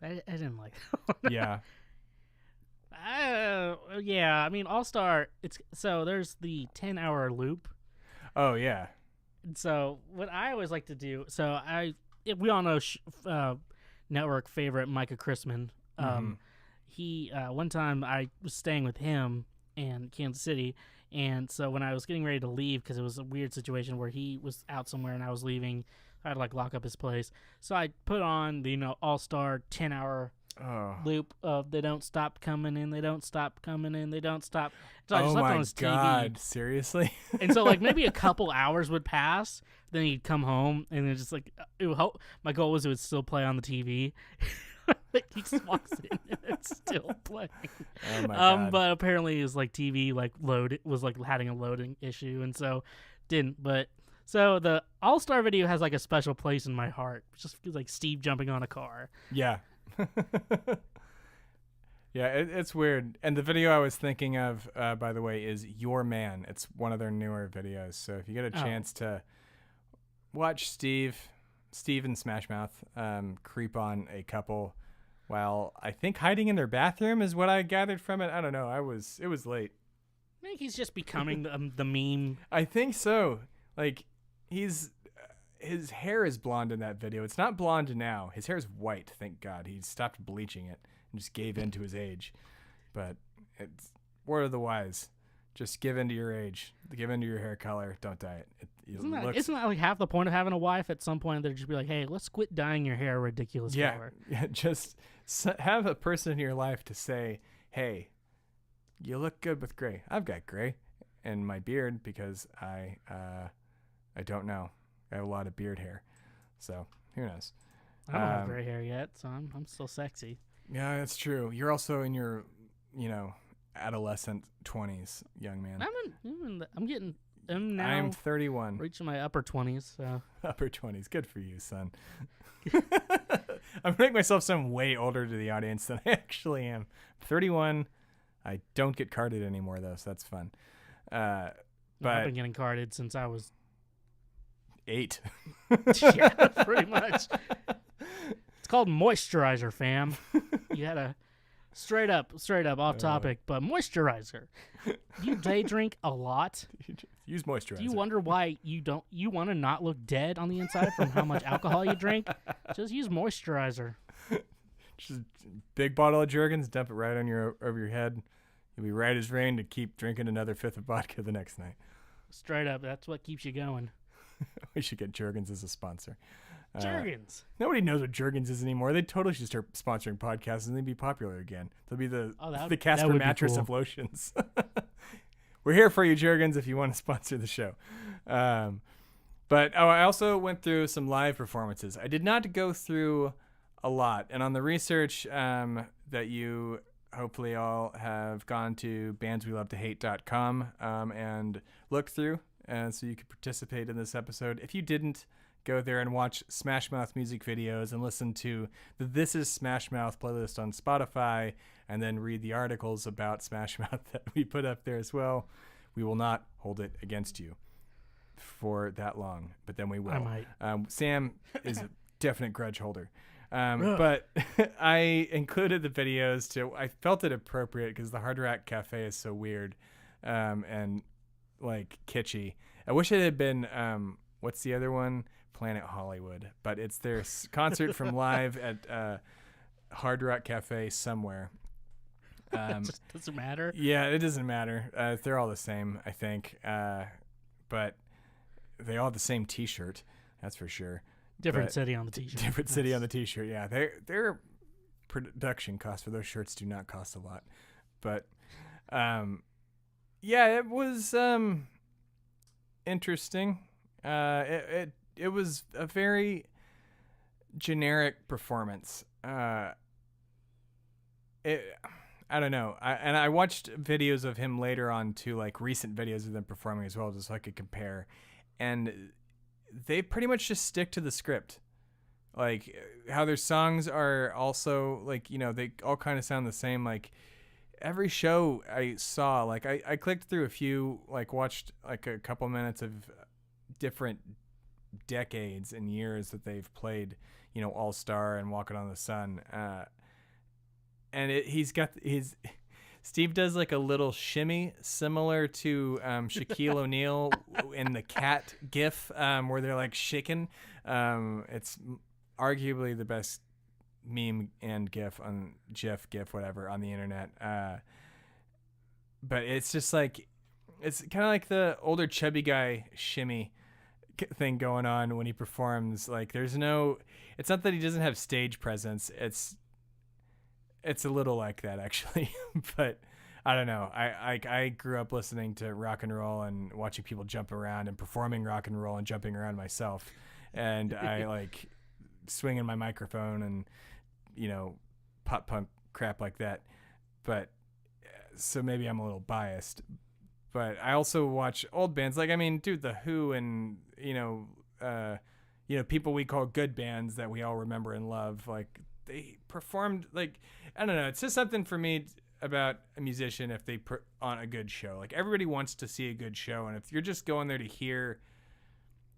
I didn't like that one. Yeah. Yeah, I mean, All Star. It's so there's the 10-hour loop. Oh yeah. And so what I always like to do. So we all know network favorite Micah Chrisman. He one time I was staying with him in Kansas City, and so when I was getting ready to leave because it was a weird situation where he was out somewhere and I was leaving, I had to like lock up his place. So I put on the All Star 10-hour. Loop of they don't stop coming in, they don't stop coming in, they don't stop. So I just left it on his God, TV. seriously? And so like maybe a couple hours would pass, then he'd come home and then just like my goal was it would still play on the TV. He just walks in and it's still playing. Oh my God. But apparently his like TV like was like having a loading issue and so didn't. But so the All-Star video has like a special place in my heart. Just like Steve jumping on a car. Yeah. Yeah, it's weird. And the video I was thinking of, by the way, is Your Man. It's one of their newer videos. So if you get a chance to watch Steve and Smash Mouth creep on a couple while I think hiding in their bathroom is what I gathered from it. I don't know. It was late. I think he's just becoming the meme. I think so. Like his hair is blonde in that video. It's not blonde now. His hair is white, thank God. He stopped bleaching it and just gave in to his age. But it's word of the wise. Just give in to your age. Give in to your hair color. Don't dye it. Isn't that like half the point of having a wife? At some point, they'd just be like, hey, let's quit dyeing your hair a ridiculous color. Yeah, just have a person in your life to say, hey, you look good with gray. I've got gray in my beard because I don't know. I have a lot of beard hair, so who knows? I don't have gray hair yet, so I'm still sexy. Yeah, that's true. You're also in your, adolescent 20s, young man. I'm 31. Reaching my upper 20s. So. Upper 20s. Good for you, son. I'm making myself sound way older to the audience than I actually am. 31. I don't get carded anymore, though, so that's fun. But I've been getting carded since I was 8. Yeah, pretty much. It's called moisturizer, fam. You had a straight up off topic, but moisturizer. You day drink a lot. Use moisturizer. Do you wonder why you want to not look dead on the inside from how much alcohol you drink? Just use moisturizer. Just big bottle of Jergens, dump it right on over your head. You'll be right as rain to keep drinking another fifth of vodka the next night. Straight up, that's what keeps you going. We should get Jergens as a sponsor. Jergens. Nobody knows what Jergens is anymore. They totally should start sponsoring podcasts and they'd be popular again. They'll be the Casper mattress of lotions. We're here for you, Jergens, if you want to sponsor the show. But I also went through some live performances. I did not go through a lot. And on the research that you hopefully all have gone to bandswelovetohate.com and looked through, so you could participate in this episode. If you didn't, go there and watch Smash Mouth music videos and listen to the This Is Smash Mouth playlist on Spotify, and then read the articles about Smash Mouth that we put up there as well. We will not hold it against you for that long, but then we will. I might. Sam is a definite grudge holder. But I included the videos too. I felt it appropriate because the Hard Rock Cafe is so weird and like kitschy. I wish it had been what's the other one? Planet Hollywood, but it's their concert from live at Hard Rock Cafe somewhere. It just doesn't matter. Yeah, it doesn't matter. They're all the same, I think, but they all have the same T-shirt. That's for sure. Different city on the T-shirt. Different city on the T-shirt. Yeah, their production costs for those shirts do not cost a lot, but yeah, it was interesting. It was a very generic performance. I don't know. I watched videos of him later on too, like recent videos of them performing as well, just so I could compare. And they pretty much just stick to the script. Like how their songs are also like, they all kind of sound the same. Like every show I saw, like I clicked through a few, like watched like a couple minutes of different decades and years that they've played, All Star and Walking on the Sun. And Steve does like a little shimmy similar to Shaquille O'Neal in the cat gif where they're like shaking. It's arguably the best meme and gif on gif whatever on the internet. But it's just like, it's kind of like the older chubby guy shimmy thing going on when he performs. Like it's not that he doesn't have stage presence. It's a little like that actually. But I don't know. I grew up listening to rock and roll and watching people jump around and performing rock and roll and jumping around myself. And I like swinging my microphone and, pop punk crap like that. But so maybe I'm a little biased, but I also watch old bands. Like, I mean, dude, The Who and, people we call good bands that we all remember and love. Like they performed, like, I don't know. It's just something for me about a musician if they put on a good show. Like everybody wants to see a good show. And if you're just going there to hear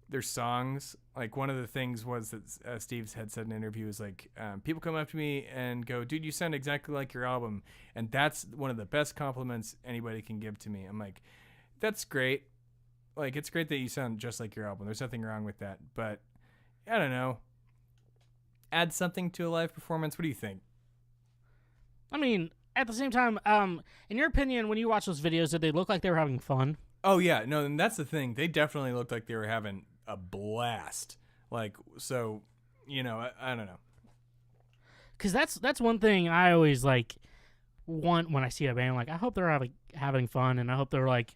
their songs, like one of the things was that Steve had said in an interview is like, people come up to me and go, dude, you sound exactly like your album. And that's one of the best compliments anybody can give to me. I'm like, that's great. Like, it's great that you sound just like your album. There's nothing wrong with that. But I don't know. Add something to a live performance. What do you think? I mean, at the same time, in your opinion, when you watch those videos, did they look like they were having fun? Oh, yeah. No, and that's the thing. They definitely looked like they were having a blast. Like, so, I don't know. Because that's one thing I always, like, want when I see a band. Like, I hope they're having fun, and I hope they're, like,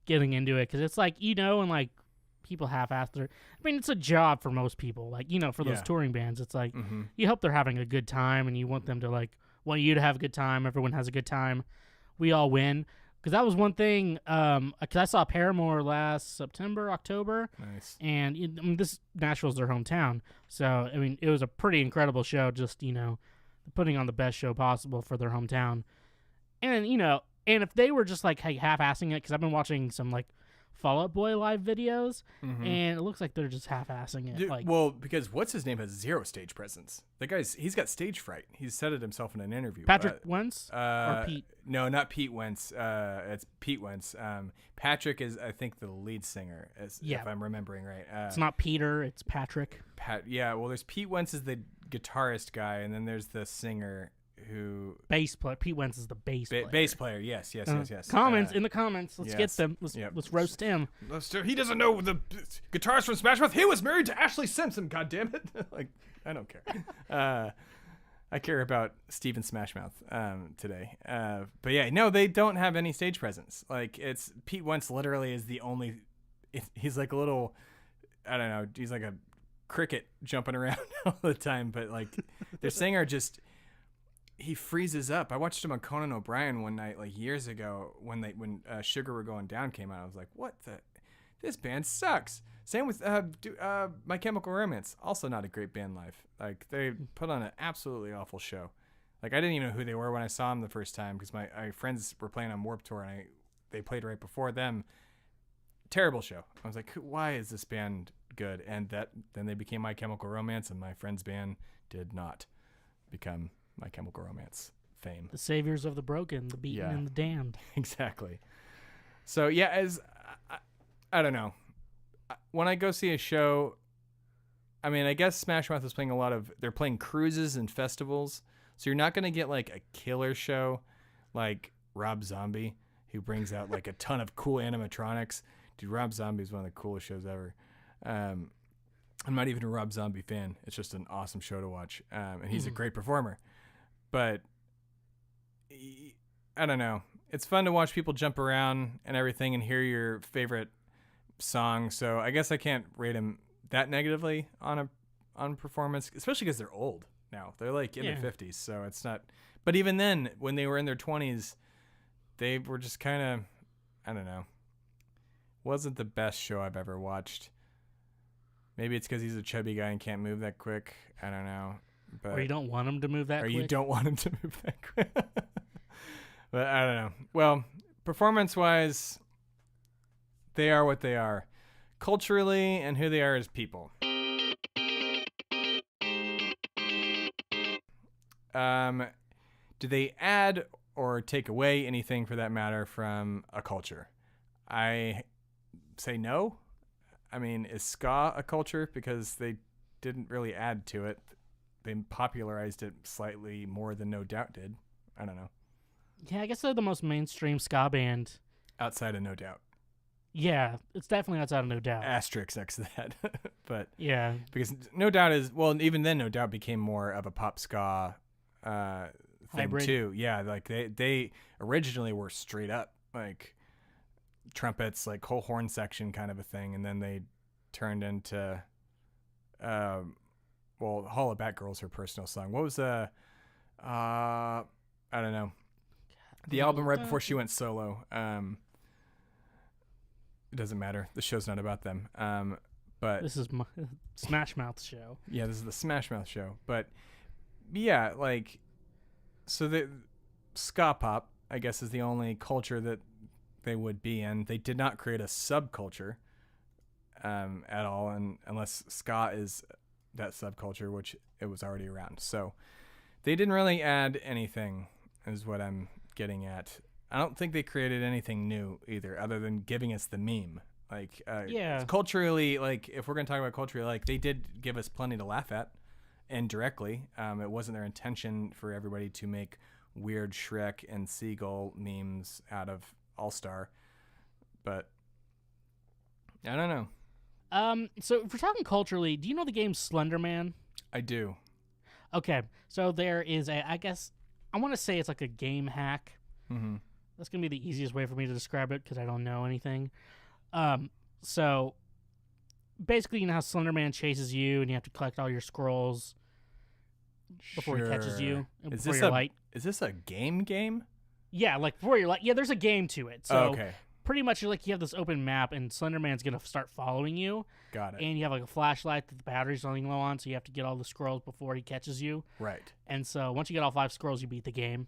getting into it. Because it's like, and, like, people half-ass their... I mean, it's a job for most people. Like, for those touring bands, it's like, you hope they're having a good time, and you want them to, like, want you to have a good time. Everyone has a good time. We all win. Because that was one thing, because I saw Paramore last September, October. Nice. And this Nashville's their hometown. So, I mean, it was a pretty incredible show, just, putting on the best show possible for their hometown. And, and if they were just, like, half-assing it, because I've been watching some, like, Fall Out Boy live videos, and it looks like they're just half-assing it. Dude, like, well, because what's-his-name has zero stage presence. The he's got stage fright. He's said it himself in an interview. Patrick Wentz or Pete? No, not Pete Wentz. It's Pete Wentz. Patrick is, I think, the lead singer, if I'm remembering right. It's not Peter, it's Patrick. Yeah, well, there's Pete Wentz is the guitarist guy, and then there's the singer who... Bass player. Pete Wentz is the bass player. Bass player, yes. Comments, in the comments. Let's get them. Let's roast him. He doesn't know the guitarist from Smash Mouth. He was married to Ashley Simpson, goddammit. Like, I don't care. I care about Steven Smash Mouth today. But yeah, no, they don't have any stage presence. Like, it's... Pete Wentz literally is the only... He's like a little... I don't know. He's like a cricket jumping around all the time. But, like, their singer just... He freezes up. I watched him on Conan O'Brien one night, like years ago, when Sugar We're Going Down came out. I was like, "What the? This band sucks." Same with My Chemical Romance. Also not a great band live. Like they put on an absolutely awful show. Like I didn't even know who they were when I saw them the first time because my friends were playing on Warped Tour and they played right before them. Terrible show. I was like, "Why is this band good?" And then they became My Chemical Romance, and my friend's band did not become My Chemical Romance fame. The saviors of the broken, the beaten, and the damned. Exactly. So yeah, I don't know. When I go see a show, I mean, I guess Smash Mouth is playing they're playing cruises and festivals, so you're not going to get like a killer show like Rob Zombie, who brings out like a ton of cool animatronics. Dude, Rob Zombie is one of the coolest shows ever. I'm not even a Rob Zombie fan. It's just an awesome show to watch, and he's a great performer. But I don't know. It's fun to watch people jump around and everything and hear your favorite song. So I guess I can't rate him that negatively on performance, especially because they're old now. They're like in their 50s, so it's not. But even then, when they were in their 20s, they were just kind of, I don't know. Wasn't the best show I've ever watched. Maybe it's because he's a chubby guy and can't move that quick. I don't know. But, or you don't want him to move that quick. Or you don't want him to move that quick. But I don't know. Well, performance-wise, they are what they are. Culturally and who they are as people. Do they add or take away anything for that matter from a culture? I say no. I mean, is ska a culture? Because they didn't really add to it. They popularized it slightly more than No Doubt did. I don't know. Yeah, I guess they're the most mainstream ska band. Outside of No Doubt. Yeah, it's definitely outside of No Doubt. Asterisk next to that. But yeah. because No Doubt is, well, even then No Doubt became more of a pop ska thing Hybrid. too. Yeah, like they originally were straight up like trumpets, like whole horn section kind of a thing, and then they turned into well, Hall of Batgirl's her personal song. What was I don't know. The album right before she went solo. It doesn't matter. The show's not about them. But This is my Smash Mouth show. yeah, this is the Smash Mouth show. But yeah, like, so the ska pop, I guess, is the only culture that they would be in. They did not create a subculture at all, and unless ska is that subculture, which it was already around. So they didn't really add anything, is what I'm getting at. I don't think they created anything new either, other than giving us the meme. Like, Yeah. culturally, like, if we're going to talk about culturally, like, they did give us plenty to laugh at indirectly. It wasn't their intention for everybody to make weird Shrek and Seagull memes out of All-Star. But I don't know. So if we're talking culturally, do you know the game Slender Man? I do. Okay, so there is I guess, I want to say it's like a game hack. Mm-hmm. That's going to be the easiest way for me to describe it because I don't know anything. So basically, you know how Slender Man chases you and you have to collect all your scrolls before he catches you and Is before this your a light. Is this a game? Yeah, like before your light. Yeah, there's a game to it. So Okay, pretty much you're like you have this open map and Slender Man's going to start following you. got it. And you have like a flashlight that the battery's running low on, so you have to get all the scrolls before he catches you. Right. And so once you get all 5 scrolls, you beat the game.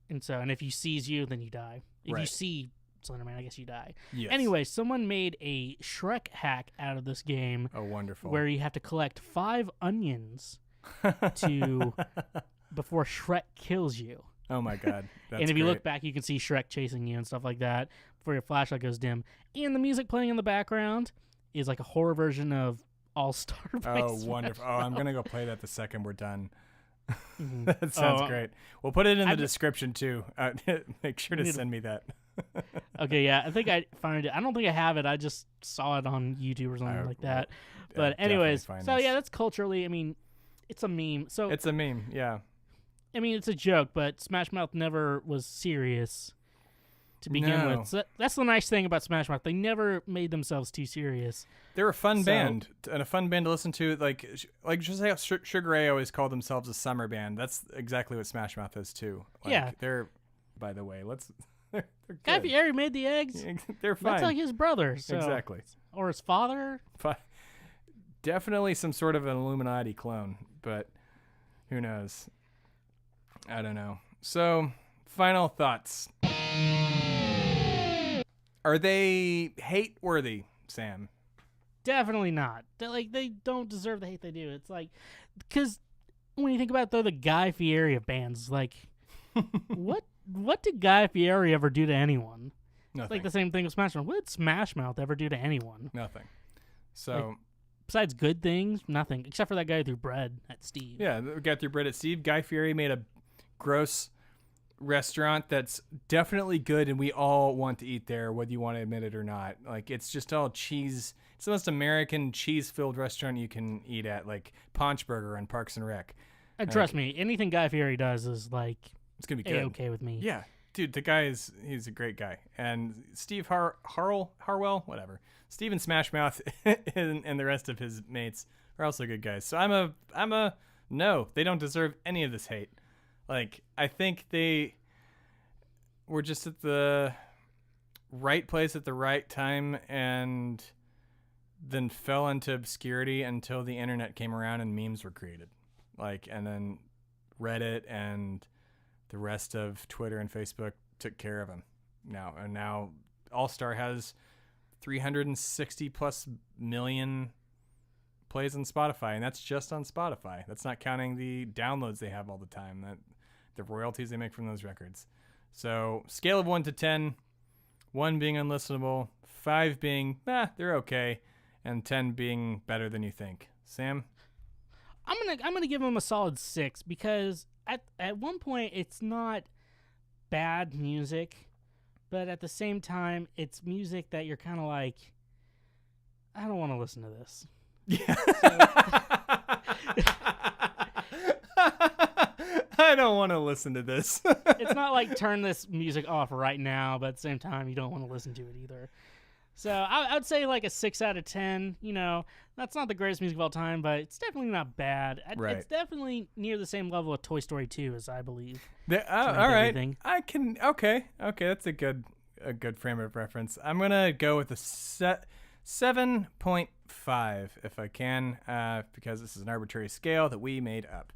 And if he sees you, then you die. If you Right. see Slenderman, I guess you die. Yes. Anyway, someone made a Shrek hack out of this game Oh, wonderful. where you have to collect 5 onions to before Shrek kills you. Oh my God. That's and if you great. look back, you can see Shrek chasing you and stuff like that before your flashlight goes dim. And the music playing in the background is like a horror version of All Star. Oh, wonderful. Oh, I'm going to go play that the second we're done. Mhm. That sounds great. We'll put it in the I've- description too. Make sure to need to- send me that. Okay, yeah, I think I found it. I don't think I have it. I just saw it on YouTube or something like that. But anyways, so yeah, that's culturally. I mean, it's a meme. So It's a meme. Yeah. I mean, it's a joke, but Smash Mouth never was serious to begin No. with. So that's the nice thing about Smash Mouth. They never made themselves too serious. They're a fun So- band and a fun band to listen to. Like just how Sugar Ray always called themselves a summer band. That's exactly what Smash Mouth is too. Like, Yeah. They're, by the way, they're Guy good. Fieri made the eggs. They're fine. That's like his brother. So, Exactly. Or his father. Definitely some sort of an Illuminati clone, but who knows? I don't know. So, final thoughts. Are they hate worthy, Sam? Definitely not. They don't deserve the hate they do. It's like, because when you think about it, they're the Guy Fieri of bands. Like, what did Guy Fieri ever do to anyone? It's Nothing. like the same thing with Smash Mouth. What did Smash Mouth ever do to anyone? Nothing. So, Besides good things, nothing. Except for that guy who threw bread at Steve. yeah, we got through Bread at Steve. Guy Fieri made a gross restaurant that's definitely good, and we all want to eat there, whether you want to admit it or not. Like, it's just all cheese. It's the most American cheese-filled restaurant you can eat at, like Paunch Burger on Parks and Rec. And trust me, anything Guy Fieri does is like It's gonna be good. A-okay with me. Yeah, dude, the guy he's a great guy. And Steve Harwell, whatever. Steven Smash Mouth and the rest of his mates are also good guys. So I'm a no, they don't deserve any of this hate. Like, I think they were just at the right place at the right time and then fell into obscurity until the internet came around and memes were created. Like, and then Reddit and the rest of Twitter and Facebook took care of him. Now All Star has 360 plus million plays on Spotify, and that's just on Spotify. That's not counting the downloads they have all the time, the royalties they make from those records. So scale of 1 to 10, 1 being unlistenable, 5 being they're okay, and 10 being better than you think. Sam? I'm gonna give them a solid 6 because at one point it's not bad music, but at the same time it's music that you're kind of like, I don't want to listen to this. Yeah. I don't want to listen to this. It's not like turn this music off right now, but at the same time you don't want to listen to it either. So I would say like a 6 out of 10. You know, that's not the greatest music of all time, but it's definitely not bad. Right. It's definitely near the same level of Toy Story 2, as I believe. All right. Everything. I can. Okay. That's a good frame of reference. I'm gonna go with a 7.5 if I can, because this is an arbitrary scale that we made up.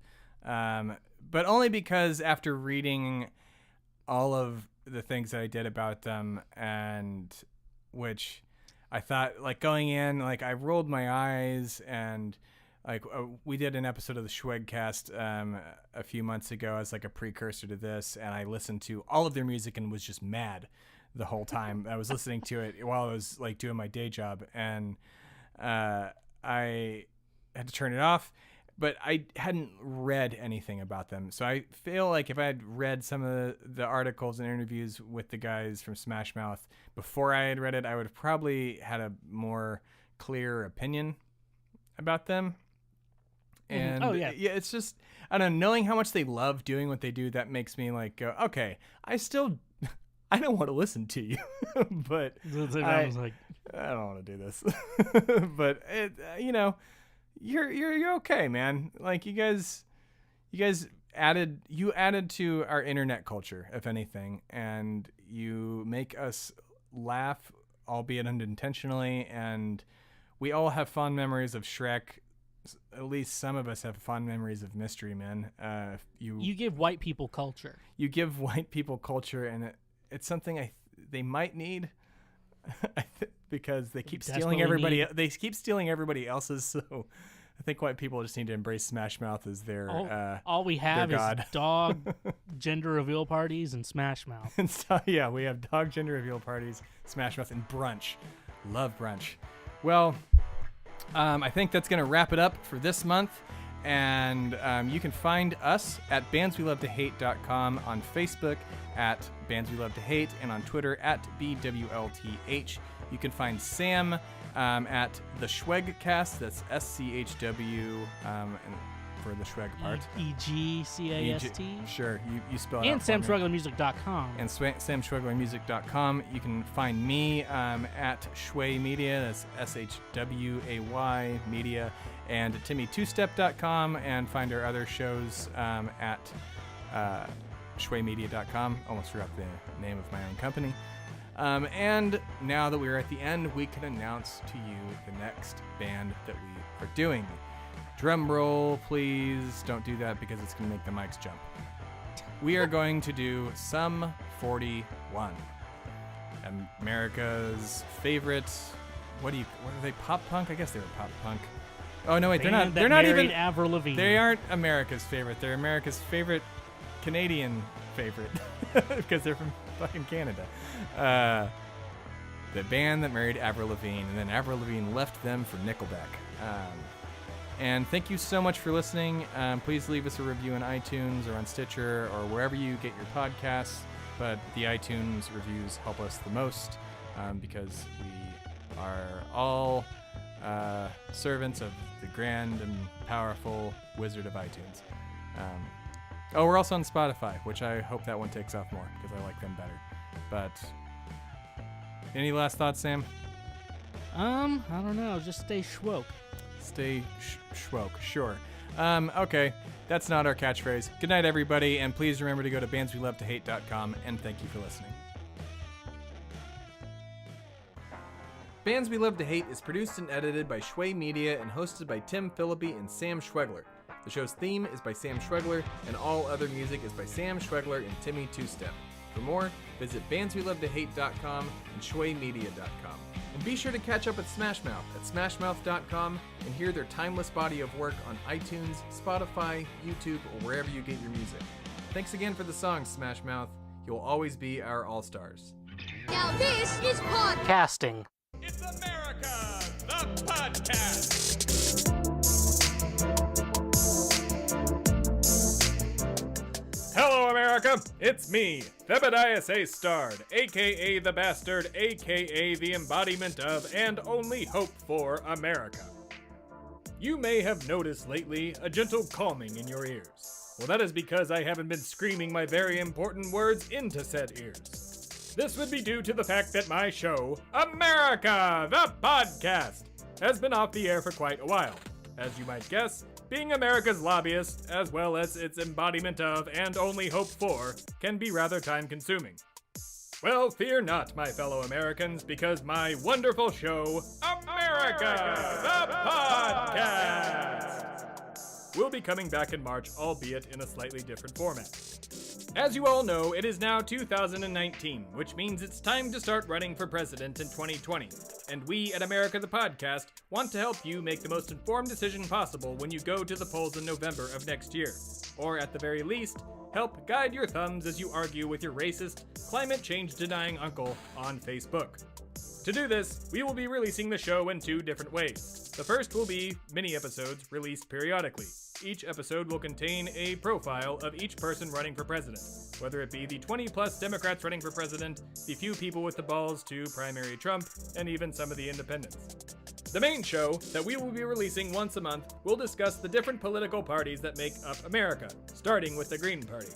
But only because after reading all of the things that I did about them, and which I thought, like, going in, like, I rolled my eyes, and like we did an episode of the Schwegcast a few months ago as like a precursor to this, and I listened to all of their music and was just mad the whole time. I was listening to it while I was like doing my day job, and I had to turn it off. But I hadn't read anything about them. So I feel like if I had read some of the articles and interviews with the guys from Smash Mouth before I had read it, I would have probably had a more clear opinion about them. And it's just, I don't know, knowing how much they love doing what they do, that makes me like go, okay, I don't want to listen to you, but I don't want to do this. But it, you're okay, man. Like you guys added to our internet culture, if anything, and you make us laugh, albeit unintentionally, and we all have fond memories of Shrek. At least some of us have fond memories of Mystery Men. You give white people culture. You give white people culture, and it's something they might need. Because they keep stealing everybody. They keep stealing everybody else's. So I think white people just need to embrace Smash Mouth as their all we have is god. dog gender reveal parties and Smash Mouth. And so, yeah, we have dog gender reveal parties, Smash Mouth, and brunch. Love brunch. Well, I think that's gonna wrap it up for this month. And you can find us at bandswelovetohate.com, on Facebook at Bands We Love to Hate, and on Twitter at BWLTH. You can find Sam at the Schwegcast. That's SCHW, and for the Schweg part. EGCAST. Sure, you spell it and out for me. SamSchweglermusic.com. And SamSchweglermusic.com. You can find me at Shway Media. That's SHWAY Media. And TimmyTwoStep.com, and find our other shows at ShwayMedia.com. Almost forgot the name of my own company. And now that we're at the end, we can announce to you the next band that we are doing. Drum roll, please. Don't do that because it's going to make the mics jump. We are going to do Sum 41. America's favorite. What are they? Pop punk? I guess they were pop punk. Oh no, wait, they're not. They're not even. Avril Lavigne. They aren't America's favorite. They're America's favorite Canadian favorite because they're from fucking Canada. The band that married Avril Lavigne, and then Avril Lavigne left them for Nickelback. And thank you so much for listening. Please leave us a review on iTunes or on Stitcher or wherever you get your podcasts. But the iTunes reviews help us the most because we are all servants of the grand and powerful wizard of iTunes. We're also on Spotify, which I hope that one takes off more because I like them better. But any last thoughts, Sam? I don't know. Just stay schwoke. Stay schwoke, sure. Okay, that's not our catchphrase. Good night, everybody, and please remember to go to bandswelovetohate.com, and thank you for listening. Bands We Love to Hate is produced and edited by Shway Media and hosted by Tim Phillippe and Sam Schwegler. The show's theme is by Sam Schwegler, and all other music is by Sam Schwegler and Timmy Two-Step. For more, visit bandswelovetohate.com and shwaymedia.com. And be sure to catch up with Smash Mouth at smashmouth.com and hear their timeless body of work on iTunes, Spotify, YouTube, or wherever you get your music. Thanks again for the song, Smash Mouth. You'll always be our all-stars. Now this is podcast. Casting. It's America, the podcast! Hello, America! It's me, Thebadias A. Stard, aka the Bastard, aka the embodiment of and only hope for America. You may have noticed lately a gentle calming in your ears. Well, that is because I haven't been screaming my very important words into said ears. This would be due to the fact that my show, America, the Podcast, has been off the air for quite a while. As you might guess, being America's lobbyist, as well as its embodiment of and only hope for, can be rather time-consuming. Well, fear not, my fellow Americans, because my wonderful show, America, the Podcast, will be coming back in March, albeit in a slightly different format. As you all know, it is now 2019, which means it's time to start running for president in 2020. And we at America the Podcast want to help you make the most informed decision possible when you go to the polls in November of next year. Or at the very least, help guide your thumbs as you argue with your racist, climate change denying uncle on Facebook. To do this, we will be releasing the show in two different ways. The first will be mini episodes released periodically. Each episode will contain a profile of each person running for president, whether it be the 20-plus Democrats running for president, the few people with the balls to primary Trump, and even some of the independents. The main show, that we will be releasing once a month, will discuss the different political parties that make up America, starting with the Green Party.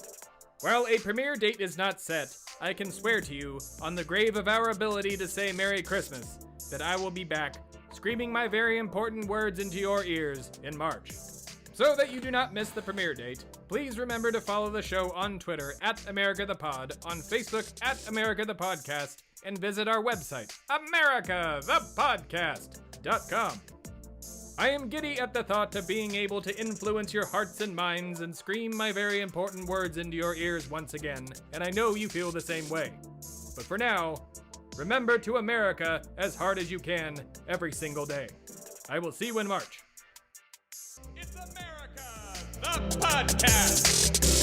While a premiere date is not set, I can swear to you, on the grave of our ability to say Merry Christmas, that I will be back, screaming my very important words into your ears in March. So that you do not miss the premiere date, please remember to follow the show on Twitter at AmericaThePod, on Facebook at America the Podcast, and visit our website, AmericaThePodcast.com. I am giddy at the thought of being able to influence your hearts and minds and scream my very important words into your ears once again, and I know you feel the same way. But for now, remember to America as hard as you can every single day. I will see you in March. It's America, the Podcast!